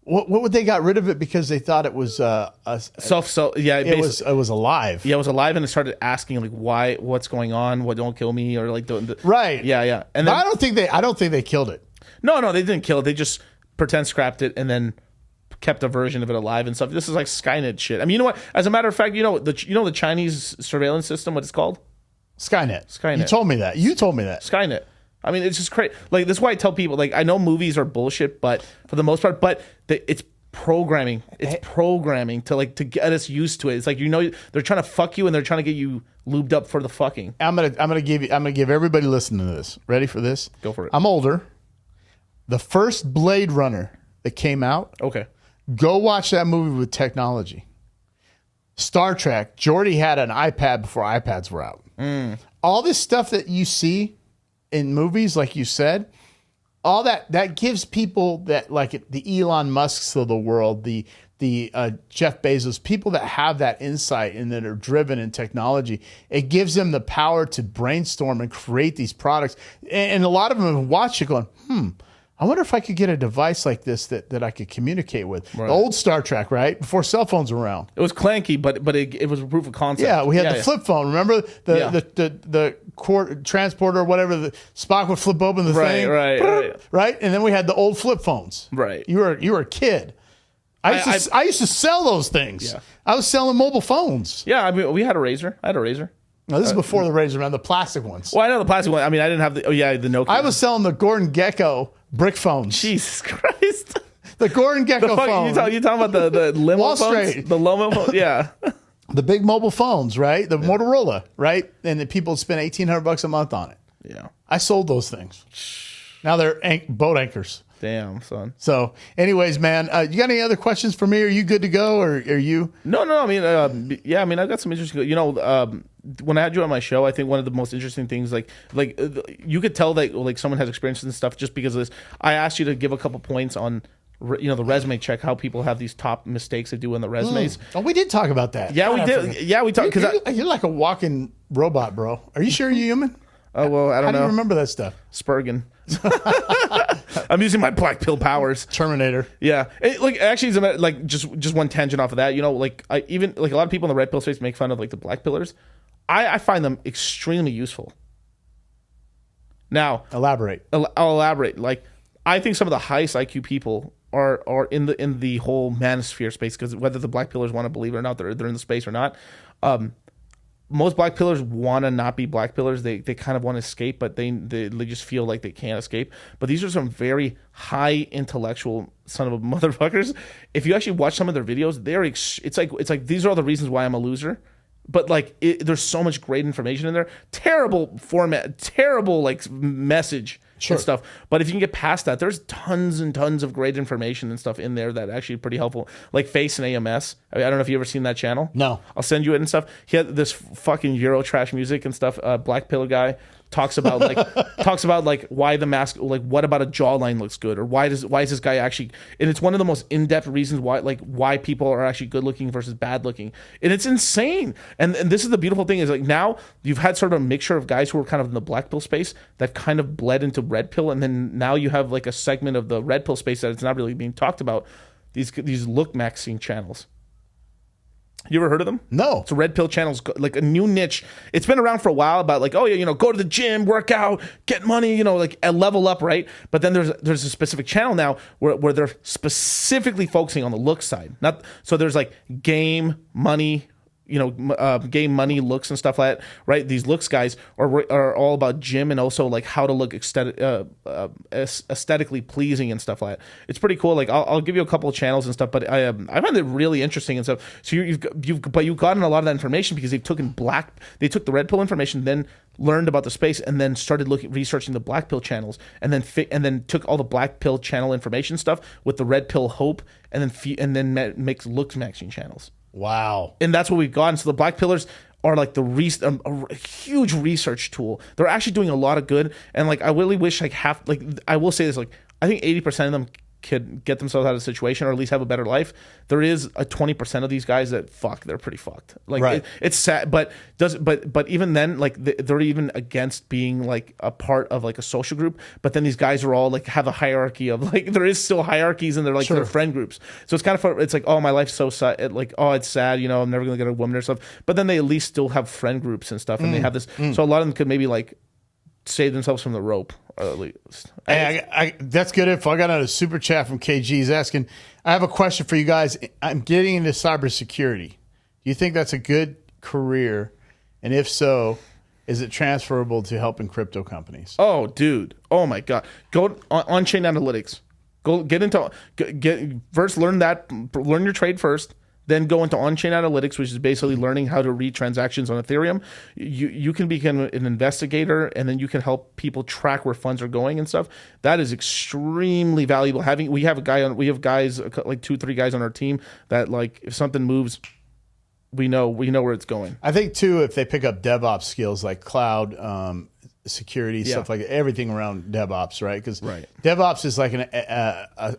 what would they got rid of it because they thought it was it was alive. Yeah, it was alive, and it started asking like what's going on, what don't kill me, or like right. Yeah. And then, I don't think they killed it. No, they didn't kill it. They just pretend scrapped it and then kept a version of it alive and stuff. This is like Skynet shit. I mean, you know what? As a matter of fact, the Chinese surveillance system, what it's called? Skynet. You told me that. Skynet. I mean, it's just crazy. Like, that's why I tell people, like, I know movies are bullshit, but for the most part, it's programming. It's programming to get us used to it. It's like, they're trying to fuck you and they're trying to get you lubed up for the fucking. I'm gonna give everybody listening to this. Ready for this? Go for it. I'm older. The first Blade Runner that came out. Okay. Go watch that movie with technology. Star Trek. Geordi had an iPad before iPads were out. All this stuff that you see in movies, like you said, all that gives people that, like the Elon Musks of the world, the Jeff Bezos, people that have that insight and that are driven in technology, it gives them the power to brainstorm and create these products. And a lot of them have watched it going, I wonder if I could get a device like this that I could communicate with. Right. The old Star Trek, right? Before cell phones were around. It was clanky, but it was a proof of concept. Yeah, we had the flip phone. Remember the transporter or whatever, the Spock would flip open the thing. Right. And then we had the old flip phones. Right. You were a kid. I used to sell those things. Yeah. I was selling mobile phones. Yeah, I mean, we had a Razor. I had a Razor. No, this is before the Razor, man. The plastic ones. Well, I know the plastic one. I mean, I didn't have the Nokia. I was selling the Gordon Gekko brick phones. Jesus Christ. The Gordon Gekko phone. You talking about the limo Wall phones? Street. The limo phones? Yeah. The big mobile phones, right? The Motorola, right? And the people spend $1,800 a month on it. Yeah. I sold those things. Now they're boat anchors. Damn, son. So, anyways, man, you got any other questions for me? Are you good to go, or are you? No. I mean, I've got some interesting. When I had you on my show, I think one of the most interesting things, like you could tell that like someone has experience and stuff just because of this. I asked you to give a couple points on, the resume check, how people have these top mistakes they do in the resumes. Oh, we did talk about that. Yeah, we did. Yeah, we talked. You're like a walking robot, bro. Are you sure you're human? Oh, well, I don't know. How do you remember that stuff? Spurgeon. I'm using my black pill powers. Terminator. Yeah. Just one tangent off of that. Even a lot of people in the red pill space make fun of like the black pillars. I find them extremely useful. Now, elaborate. I'll elaborate. Like, I think some of the highest IQ people are in the whole manosphere space, because whether the black pillars want to believe it or not, they're in the space or not. Most black pillars want to not be black pillars. They kind of want to escape, but they just feel like they can't escape. But these are some very high intellectual son of a motherfuckers. If you actually watch some of their videos, it's like these are all the reasons why I'm a loser. But there's so much great information in there. Terrible format, terrible message and stuff. But if you can get past that, there's tons and tons of great information and stuff in there that actually pretty helpful. Like Face and AMS. I don't know if you ever seen that channel. No. I'll send you it and stuff. He had this fucking Euro trash music and stuff. Black Pillar guy talks about like why the mask, like what about a jawline looks good, or why is this guy actually, and it's one of the most in-depth reasons why people are actually good looking versus bad looking, and it's insane. And this is the beautiful thing is like now you've had sort of a mixture of guys who are kind of in the black pill space that kind of bled into red pill, and then now you have like a segment of the red pill space that it's not really being talked about. These look maxing channels. You ever heard of them? No. It's a red pill channels, like a new niche. It's been around for a while about like, oh yeah, go to the gym, work out, get money, like a level up, right? But then there's a specific channel now where they're specifically focusing on the look side. So there's like game, money, game, money, looks and stuff like that, right? These looks guys are all about gym and also like how to look aesthetically pleasing and stuff like that. It's pretty cool. Like I'll give you a couple of channels and stuff, but I find it really interesting and stuff. So you've gotten a lot of that information because they took the red pill information, then learned about the space, and then started researching the black pill channels, and then took all the black pill channel information stuff with the red pill hope, and then makes looks matching channels. Wow. And that's what we've gotten. So the black pillars are like a huge research tool. They're actually doing a lot of good. And like, I really wish I will say this, like, I think 80% of them could get themselves out of the situation or at least have a better life. There is a 20% of these guys that they're pretty fucked. Like right. It's sad, but even then, like they're even against being like a part of like a social group. But then these guys are all like have a hierarchy of like, there is still hierarchies and they're like their friend groups. So it's kind of fun. It's like, oh, my life's so sad. Like, oh, it's sad. I'm never gonna get a woman or stuff. But then they at least still have friend groups and stuff, and they have this. So a lot of them could maybe like save themselves from the rope, or at least. Hey, that's good info. I got a super chat from KG. He's asking, I have a question for you guys. I'm getting into cybersecurity. Do you think that's a good career? And if so, is it transferable to helping crypto companies? Oh, dude. Oh, my God. Go on-chain analytics. Go first, learn your trade first. Then go into on-chain analytics, which is basically learning how to read transactions on Ethereum. You can become an investigator, and then you can help people track where funds are going and stuff. That is extremely valuable. We have guys like 2-3 guys on our team that like if something moves, we know where it's going. I think too, if they pick up DevOps skills like cloud security, stuff like that, everything around DevOps, right? Because DevOps is like an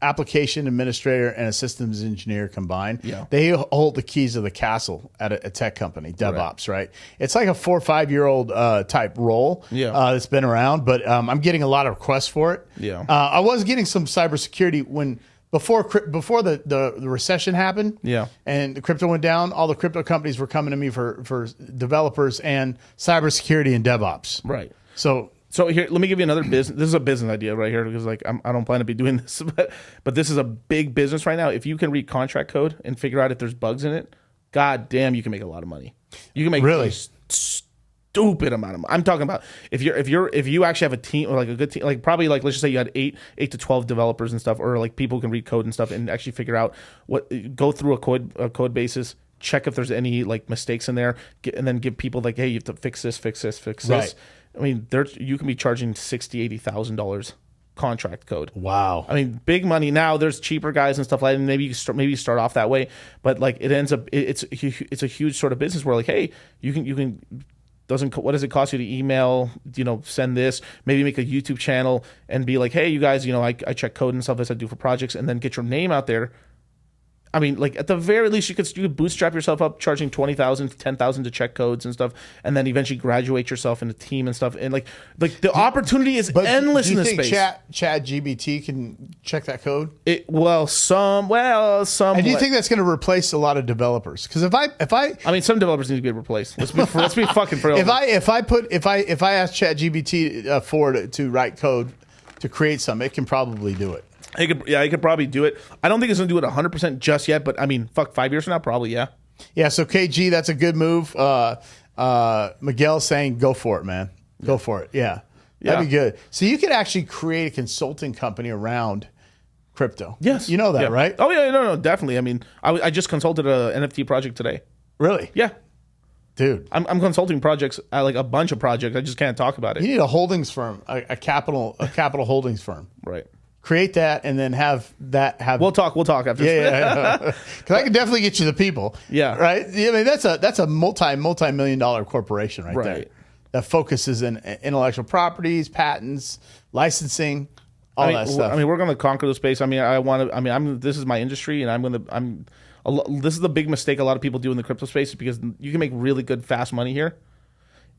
application administrator and a systems engineer combined. Yeah. They hold the keys of the castle at a tech company, DevOps, right? It's like a 4 or 5 year old type role that's been around, but I'm getting a lot of requests for it. Yeah. I was getting some cybersecurity before the recession happened. Yeah. And the crypto went down. All the crypto companies were coming to me for developers and cybersecurity and DevOps. Right. So here, let me give you another business. This is a business idea right here because like I don't plan to be doing this, but this is a big business right now. If you can read contract code and figure out if there's bugs in it, god damn, you can make a lot of money. You can make a stupid amount of money. I'm talking about if you actually have a team or like a good team, like probably like let's just say you had 8 to 12 developers and stuff, or like people who can read code and stuff and actually figure out go through a code basis. Check if there's any like mistakes in there, and then give people like, hey, you have to fix this. Right. I mean, you can be charging $60,000-$80,000 contract code. Wow. I mean, big money. Now there's cheaper guys and stuff like that. And maybe you start off that way, but like it ends up it's a huge sort of business where like, hey, you can what does it cost you to email, send this, maybe make a YouTube channel and be like, hey, you guys, I check code and stuff as I do for projects, and then get your name out there. I mean, like at the very least, you could bootstrap yourself up, charging $20,000, $10,000 to check codes and stuff, and then eventually graduate yourself in a team and stuff. And like the opportunity is endless in this space. Do you think ChatGPT can check that code? Some. And do you think that's going to replace a lot of developers? Because if I mean, some developers need to be replaced. Let's be fucking real. If I ask ChatGPT to write code to create something, it can probably do it. He could probably do it. I don't think it's going to do it 100% just yet, but I mean, 5 years from now, probably, yeah. Yeah, so KG, that's a good move. Miguel saying, go for it, man. Go for it. Yeah. That'd be good. So you could actually create a consulting company around crypto. Yes. You know that, right? Oh, yeah, no, definitely. I mean, I just consulted an NFT project today. Really? Yeah. Dude. I'm consulting projects, like a bunch of projects. I just can't talk about it. You need a holdings firm, a capital holdings firm. Right. Create that and then have. We'll talk after. Yeah. Because I can definitely get you the people. Yeah. Right. I mean that's a multi-million-dollar corporation right there. that focuses in intellectual properties, patents, licensing, all that stuff. I mean, we're going to conquer the space. I mean, this is my industry, and this is the big mistake a lot of people do in the crypto space, because you can make really good, fast money here,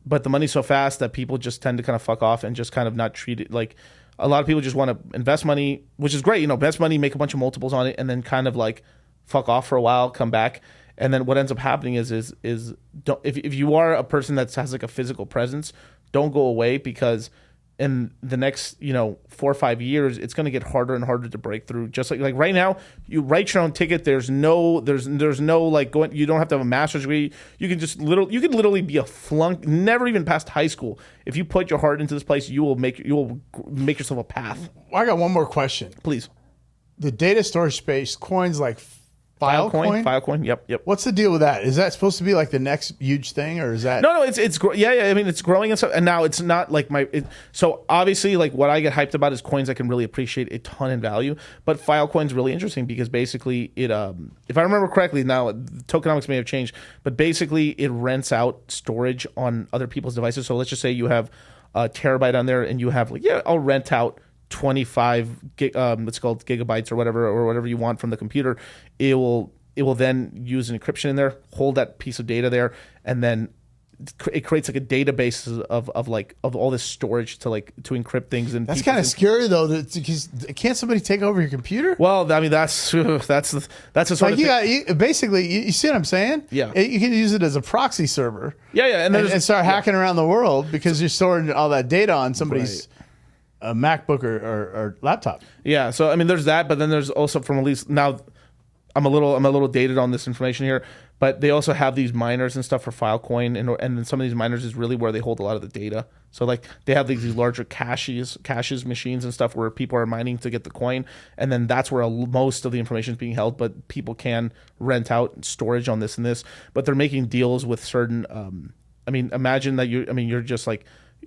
but the money's so fast that people just tend to kind of fuck off and just kind of not treat it like. A lot of people just want to invest money, which is great, invest money, make a bunch of multiples on it, and then kind of like fuck off for a while, come back. And then what ends up happening is if you are a person that has like a physical presence, don't go away, because in the next 4 or 5 years, it's going to get harder and harder to break through. Just like right now, you write your own ticket. There's no like going. You don't have to have a master's degree. You can just literally be a flunk, never even passed high school. If you put your heart into this place, you will make yourself a path. I got one more question, please. The data storage space, coins like Filecoin. Yep. What's the deal with that? Is that supposed to be like the next huge thing, or is that? No. Yeah. I mean, it's growing and stuff. And now it's not like so obviously, like what I get hyped about is coins that can really appreciate a ton in value. But Filecoin's really interesting because basically it, if I remember correctly, now tokenomics may have changed, but basically it rents out storage on other people's devices. So let's just say you have a terabyte on there, and you have I'll rent out 25 it's called gigabytes or whatever you want from the computer. It will then use an encryption in there, hold that piece of data there, and then it creates like a database of all this storage to encrypt things. And that's kind of scary though. Because can't somebody take over your computer? Well, I mean that's the sort of basically you see what I'm saying? Yeah, you can use it as a proxy server. Yeah, and start hacking around the world because you're storing all that data on somebody's. Right. A MacBook or laptop. Yeah, so I mean, there's that, but then there's also, from at least now, I'm a little dated on this information here, but they also have these miners and stuff for Filecoin, and then some of these miners is really where they hold a lot of the data. So like they have these larger caches machines and stuff where people are mining to get the coin, and then that's where most of the information is being held. But people can rent out storage on this and this, but they're making deals with certain. I mean, imagine that you're just like.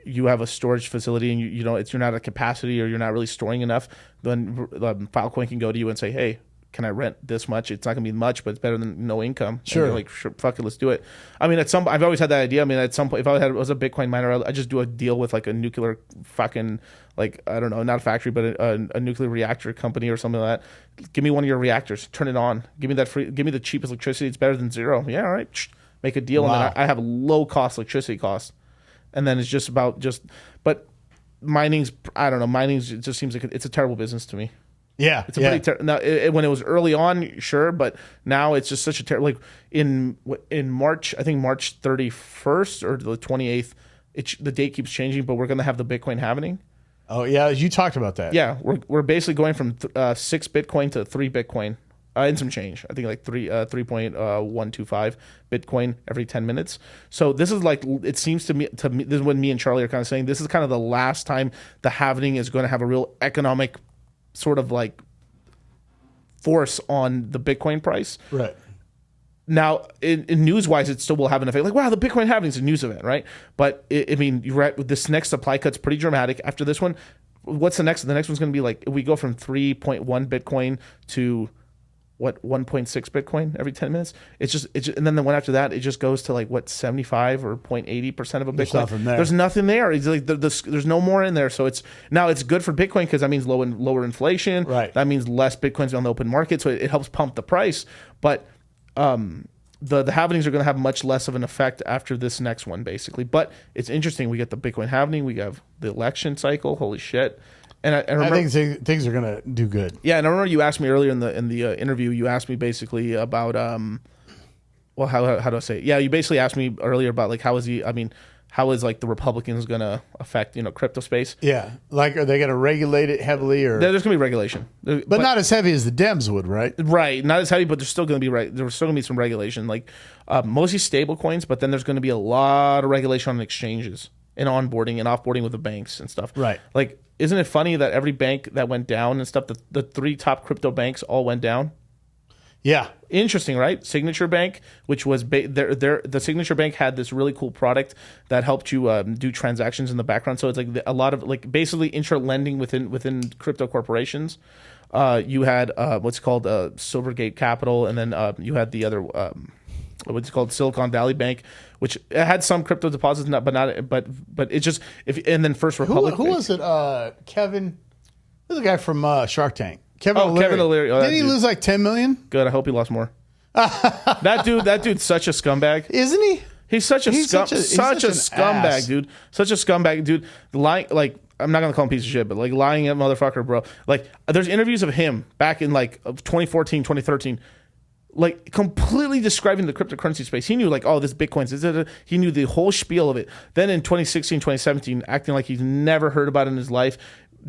You have a storage facility and you're not at capacity, or you're not really storing enough, then Filecoin can go to you and say, hey, can I rent this much? It's not gonna be much, but it's better than no income. Sure. And you're like, sure, fuck it, let's do it. I mean, I've always had that idea. I mean, at some point, if I was a Bitcoin miner, I'd just do a deal with like a nuclear fucking, like, I don't know, not a factory, but a nuclear reactor company or something like that. Give me one of your reactors, turn it on, give me the cheapest electricity. It's better than zero. Yeah, all right, make a deal. Wow. And then I have low cost electricity costs. And then it's just but mining's, I don't know, it just seems like it's a terrible business to me. Yeah. It's now, when it was early on, sure, but now it's just such a terrible, like in March, I think March 31st or the 28th, the date keeps changing, but we're going to have the Bitcoin halving. Oh, yeah, you talked about that. Yeah, we're basically going from 6 Bitcoin to 3 Bitcoin. And some change. I think like 3.125 Bitcoin every 10 minutes. So this is like, it seems to me, this is when me and Charlie are kind of saying this is kind of the last time the halving is going to have a real economic sort of like force on the Bitcoin price. Right. Now, in news-wise, it still will have an effect. Like, wow, the Bitcoin halving is a news event, right? But I mean, you're right. With this next supply cut's pretty dramatic. After this one, what's the next? The next one's going to be like, if we go from 3.1 Bitcoin to 1.6 Bitcoin every 10 minutes. It's just, and then the one after that, it just goes to like 75 or 0.80% of a Bitcoin. There's nothing there. It's like there's no more in there. So it's good for Bitcoin because that means lower inflation. Right. That means less Bitcoins on the open market. So it helps pump the price. But the halvings are going to have much less of an effect after this next one, basically. But it's interesting. We get the Bitcoin halving. We have the election cycle. Holy shit. And I remember, I think things are going to do good. Yeah, and I remember you asked me earlier in the interview. You asked me basically about well, how do I say it? Yeah, you basically asked me earlier about like how is like the Republicans going to affect crypto space? Yeah, like are they going to regulate it heavily or there's going to be regulation, but not as heavy as the Dems would, right? Right, not as heavy, but there's still going to be some regulation, like mostly stable coins, but then there's going to be a lot of regulation on exchanges and onboarding and offboarding with the banks and stuff. Right, like. Isn't it funny that every bank that went down and stuff, the 3 top crypto banks all went down? Yeah. Interesting, right? Signature Bank, which was the Signature Bank had this really cool product that helped you do transactions in the background. So it's like a lot of like basically intra lending within crypto corporations. You had what's called Silvergate Capital, and then you had the other what's called Silicon Valley Bank, which it had some crypto deposits, but it's just and then First Republic. Who was it? Kevin, who's the guy from Shark Tank? Kevin O'Leary. Kevin O'Leary. Didn't he lose like 10 million? Good. I hope he lost more. That dude's such a scumbag, isn't he? He's such a scumbag, ass. dude. Such a scumbag, dude. Lying, like, I'm not gonna call him a piece of shit, but like lying at motherfucker, bro. Like, there's interviews of him back in like 2014, 2013, like completely describing the cryptocurrency space. He knew like, oh, this Bitcoin's. He knew the whole spiel of it. Then in 2016, 2017, acting like he's never heard about it in his life.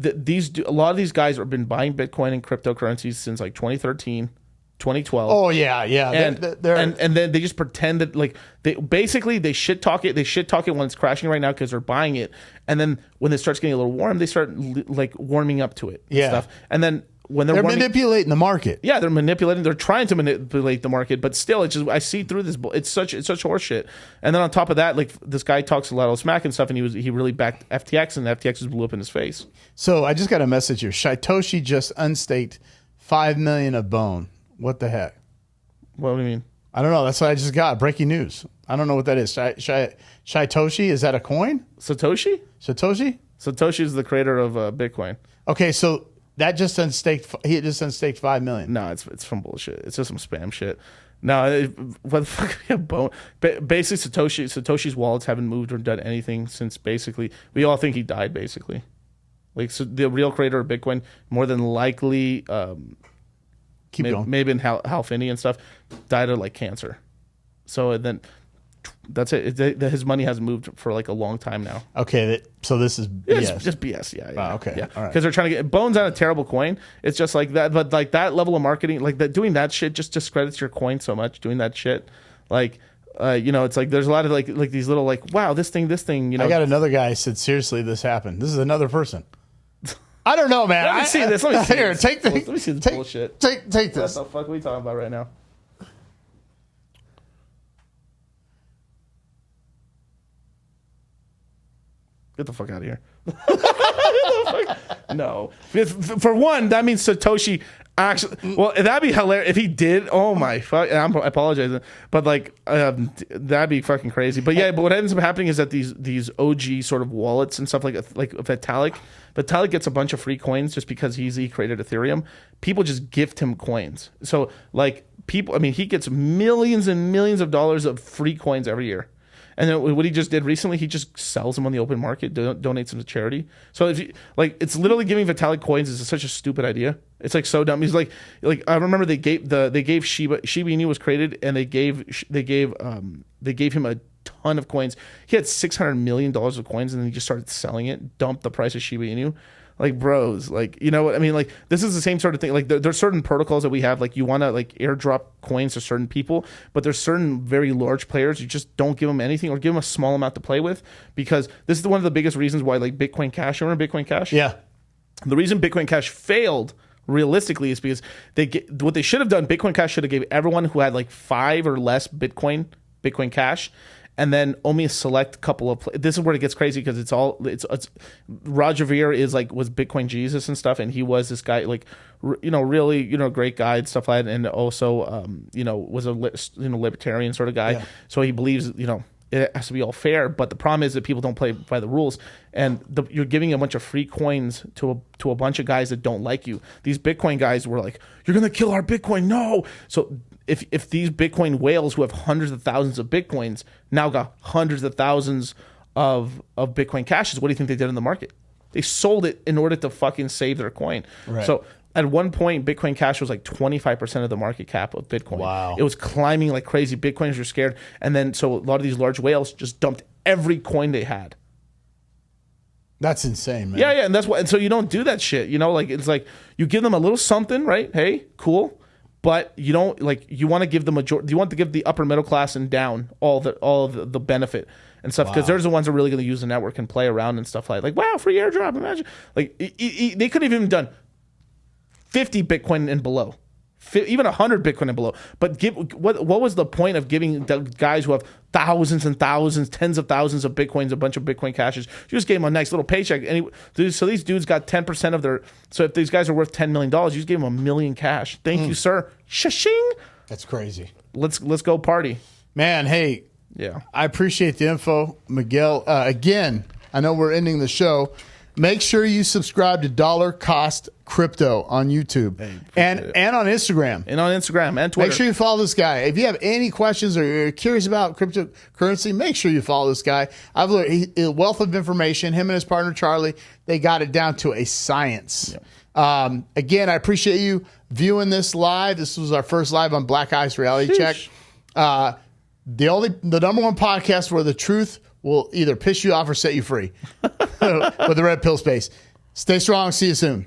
A lot of these guys have been buying Bitcoin and cryptocurrencies since like 2013. 2012. Oh yeah. And then they just pretend that like they shit talk it. They shit talk it when it's crashing right now because they're buying it. And then when it starts getting a little warm, they start like warming up to it. And stuff. And then when they're manipulating the market. Yeah, they're manipulating. They're trying to manipulate the market, but still, it's just I see through this. It's such horseshit. And then on top of that, like this guy talks a lot of smack and stuff, and he really backed FTX, and FTX just blew up in his face. So I just got a message here. Shytoshi just unstaked $5 million of Bone. What the heck? What do you mean? I don't know. That's what I just got. Breaking news. I don't know what that is. Shytoshi, is that a coin? Satoshi? Satoshi is the creator of Bitcoin. Okay, so that just unstaked. He just unstaked $5 million. No, it's from bullshit. It's just some spam shit. No, what the fuck? Basically, Satoshi's wallets haven't moved or done anything since basically we all think he died. Basically, like so the real creator of Bitcoin, more than likely. Maybe in Hal Finney and stuff, died of like cancer. So then that's it. His money hasn't moved for like a long time now. Okay, so this is BS. It's just BS. Yeah. Wow, okay. Yeah. All right. Because they're trying to get Bone's not a terrible coin. It's just like that, but like that level of marketing, like that, doing that shit just discredits your coin so much. Doing that shit, like. It's like there's a lot of like these little like wow this thing. I got another guy who said seriously this happened. This is another person. I don't know, man. Let me see this. Let me see here. This. Let me see this bullshit. Take this. What the fuck are we talking about right now? Get the fuck out of here. No. For one, that means Satoshi actually. Well, that'd be hilarious if he did. Oh my fuck! I apologize, but like that'd be fucking crazy. But yeah, but what ends up happening is that these OG sort of wallets and stuff like Vitalik gets a bunch of free coins just because he created Ethereum. People just gift him coins. So like people, I mean, he gets millions and millions of dollars of free coins every year. And then what he just did recently, he just sells them on the open market, donates them to charity. So if you, like, it's literally giving Vitalik coins is such a stupid idea. It's like so dumb. He's like I remember they gave Shiba Inu was created, and they gave him a ton of coins. He had $600 million of coins, and then he just started selling it, dumped the price of Shiba Inu. Like, bros, like, you know what I mean? Like, this is the same sort of thing. Like, there's certain protocols that we have. Like, you want to like airdrop coins to certain people, but there's certain very large players you just don't give them anything or give them a small amount to play with, because this is one of the biggest reasons why like Bitcoin Cash. You remember Bitcoin Cash? Yeah. The reason Bitcoin Cash failed realistically is because what they should have done. Bitcoin Cash should have gave everyone who had like 5 or less Bitcoin Cash. And then only a select couple of this is where it gets crazy because it's Roger Ver was Bitcoin Jesus and stuff, and he was this guy like really great guy and stuff like that, and also was a libertarian sort of guy. Yeah. So he believes it has to be all fair, but the problem is that people don't play by the rules, and you're giving a bunch of free coins to a bunch of guys that don't like you. These Bitcoin guys were like, "You're gonna kill our Bitcoin, no!" So if these Bitcoin whales who have hundreds of thousands of Bitcoins now got hundreds of thousands of Bitcoin Cashes, what do you think they did in the market? They sold it in order to fucking save their coin. Right. So at one point, Bitcoin Cash was like 25% of the market cap of Bitcoin. Wow. It was climbing like crazy. Bitcoiners were scared. And then so a lot of these large whales just dumped every coin they had. That's insane, man. Yeah. And that's why. And so you don't do that shit. Like it's like you give them a little something, right? Hey, cool. But you don't you want to give the majority. You want to give the upper middle class and down all the benefit and stuff, because they're the ones that are really going to use the network and play around and stuff like wow, free airdrop. Imagine they could have even done 50 Bitcoin and below, even 100 Bitcoin and below. But what was the point of giving the guys who have thousands and thousands, tens of thousands of Bitcoins, a bunch of Bitcoin Cashes? You just gave them a nice little paycheck. So these dudes got 10% of their. So if these guys are worth $10 million, you just gave them $1 million cash. Thank you, sir. Shashing. That's crazy. Let's go party, man. Hey, Yeah. I appreciate the info, Miguel. Again, I know we're ending the show. Make sure you subscribe to Dollar Cost Crypto on YouTube and on Instagram. And on Instagram and Twitter. Make sure you follow this guy. If you have any questions or you're curious about cryptocurrency, make sure you follow this guy. I've learned a wealth of information. Him and his partner, Charlie, they got it down to a science. Yep. Again, I appreciate you viewing this live. This was our first live on Black Ice Reality Check. The number one podcast where the truth will either piss you off or set you free with the Red Pill Space. Stay strong. See you soon.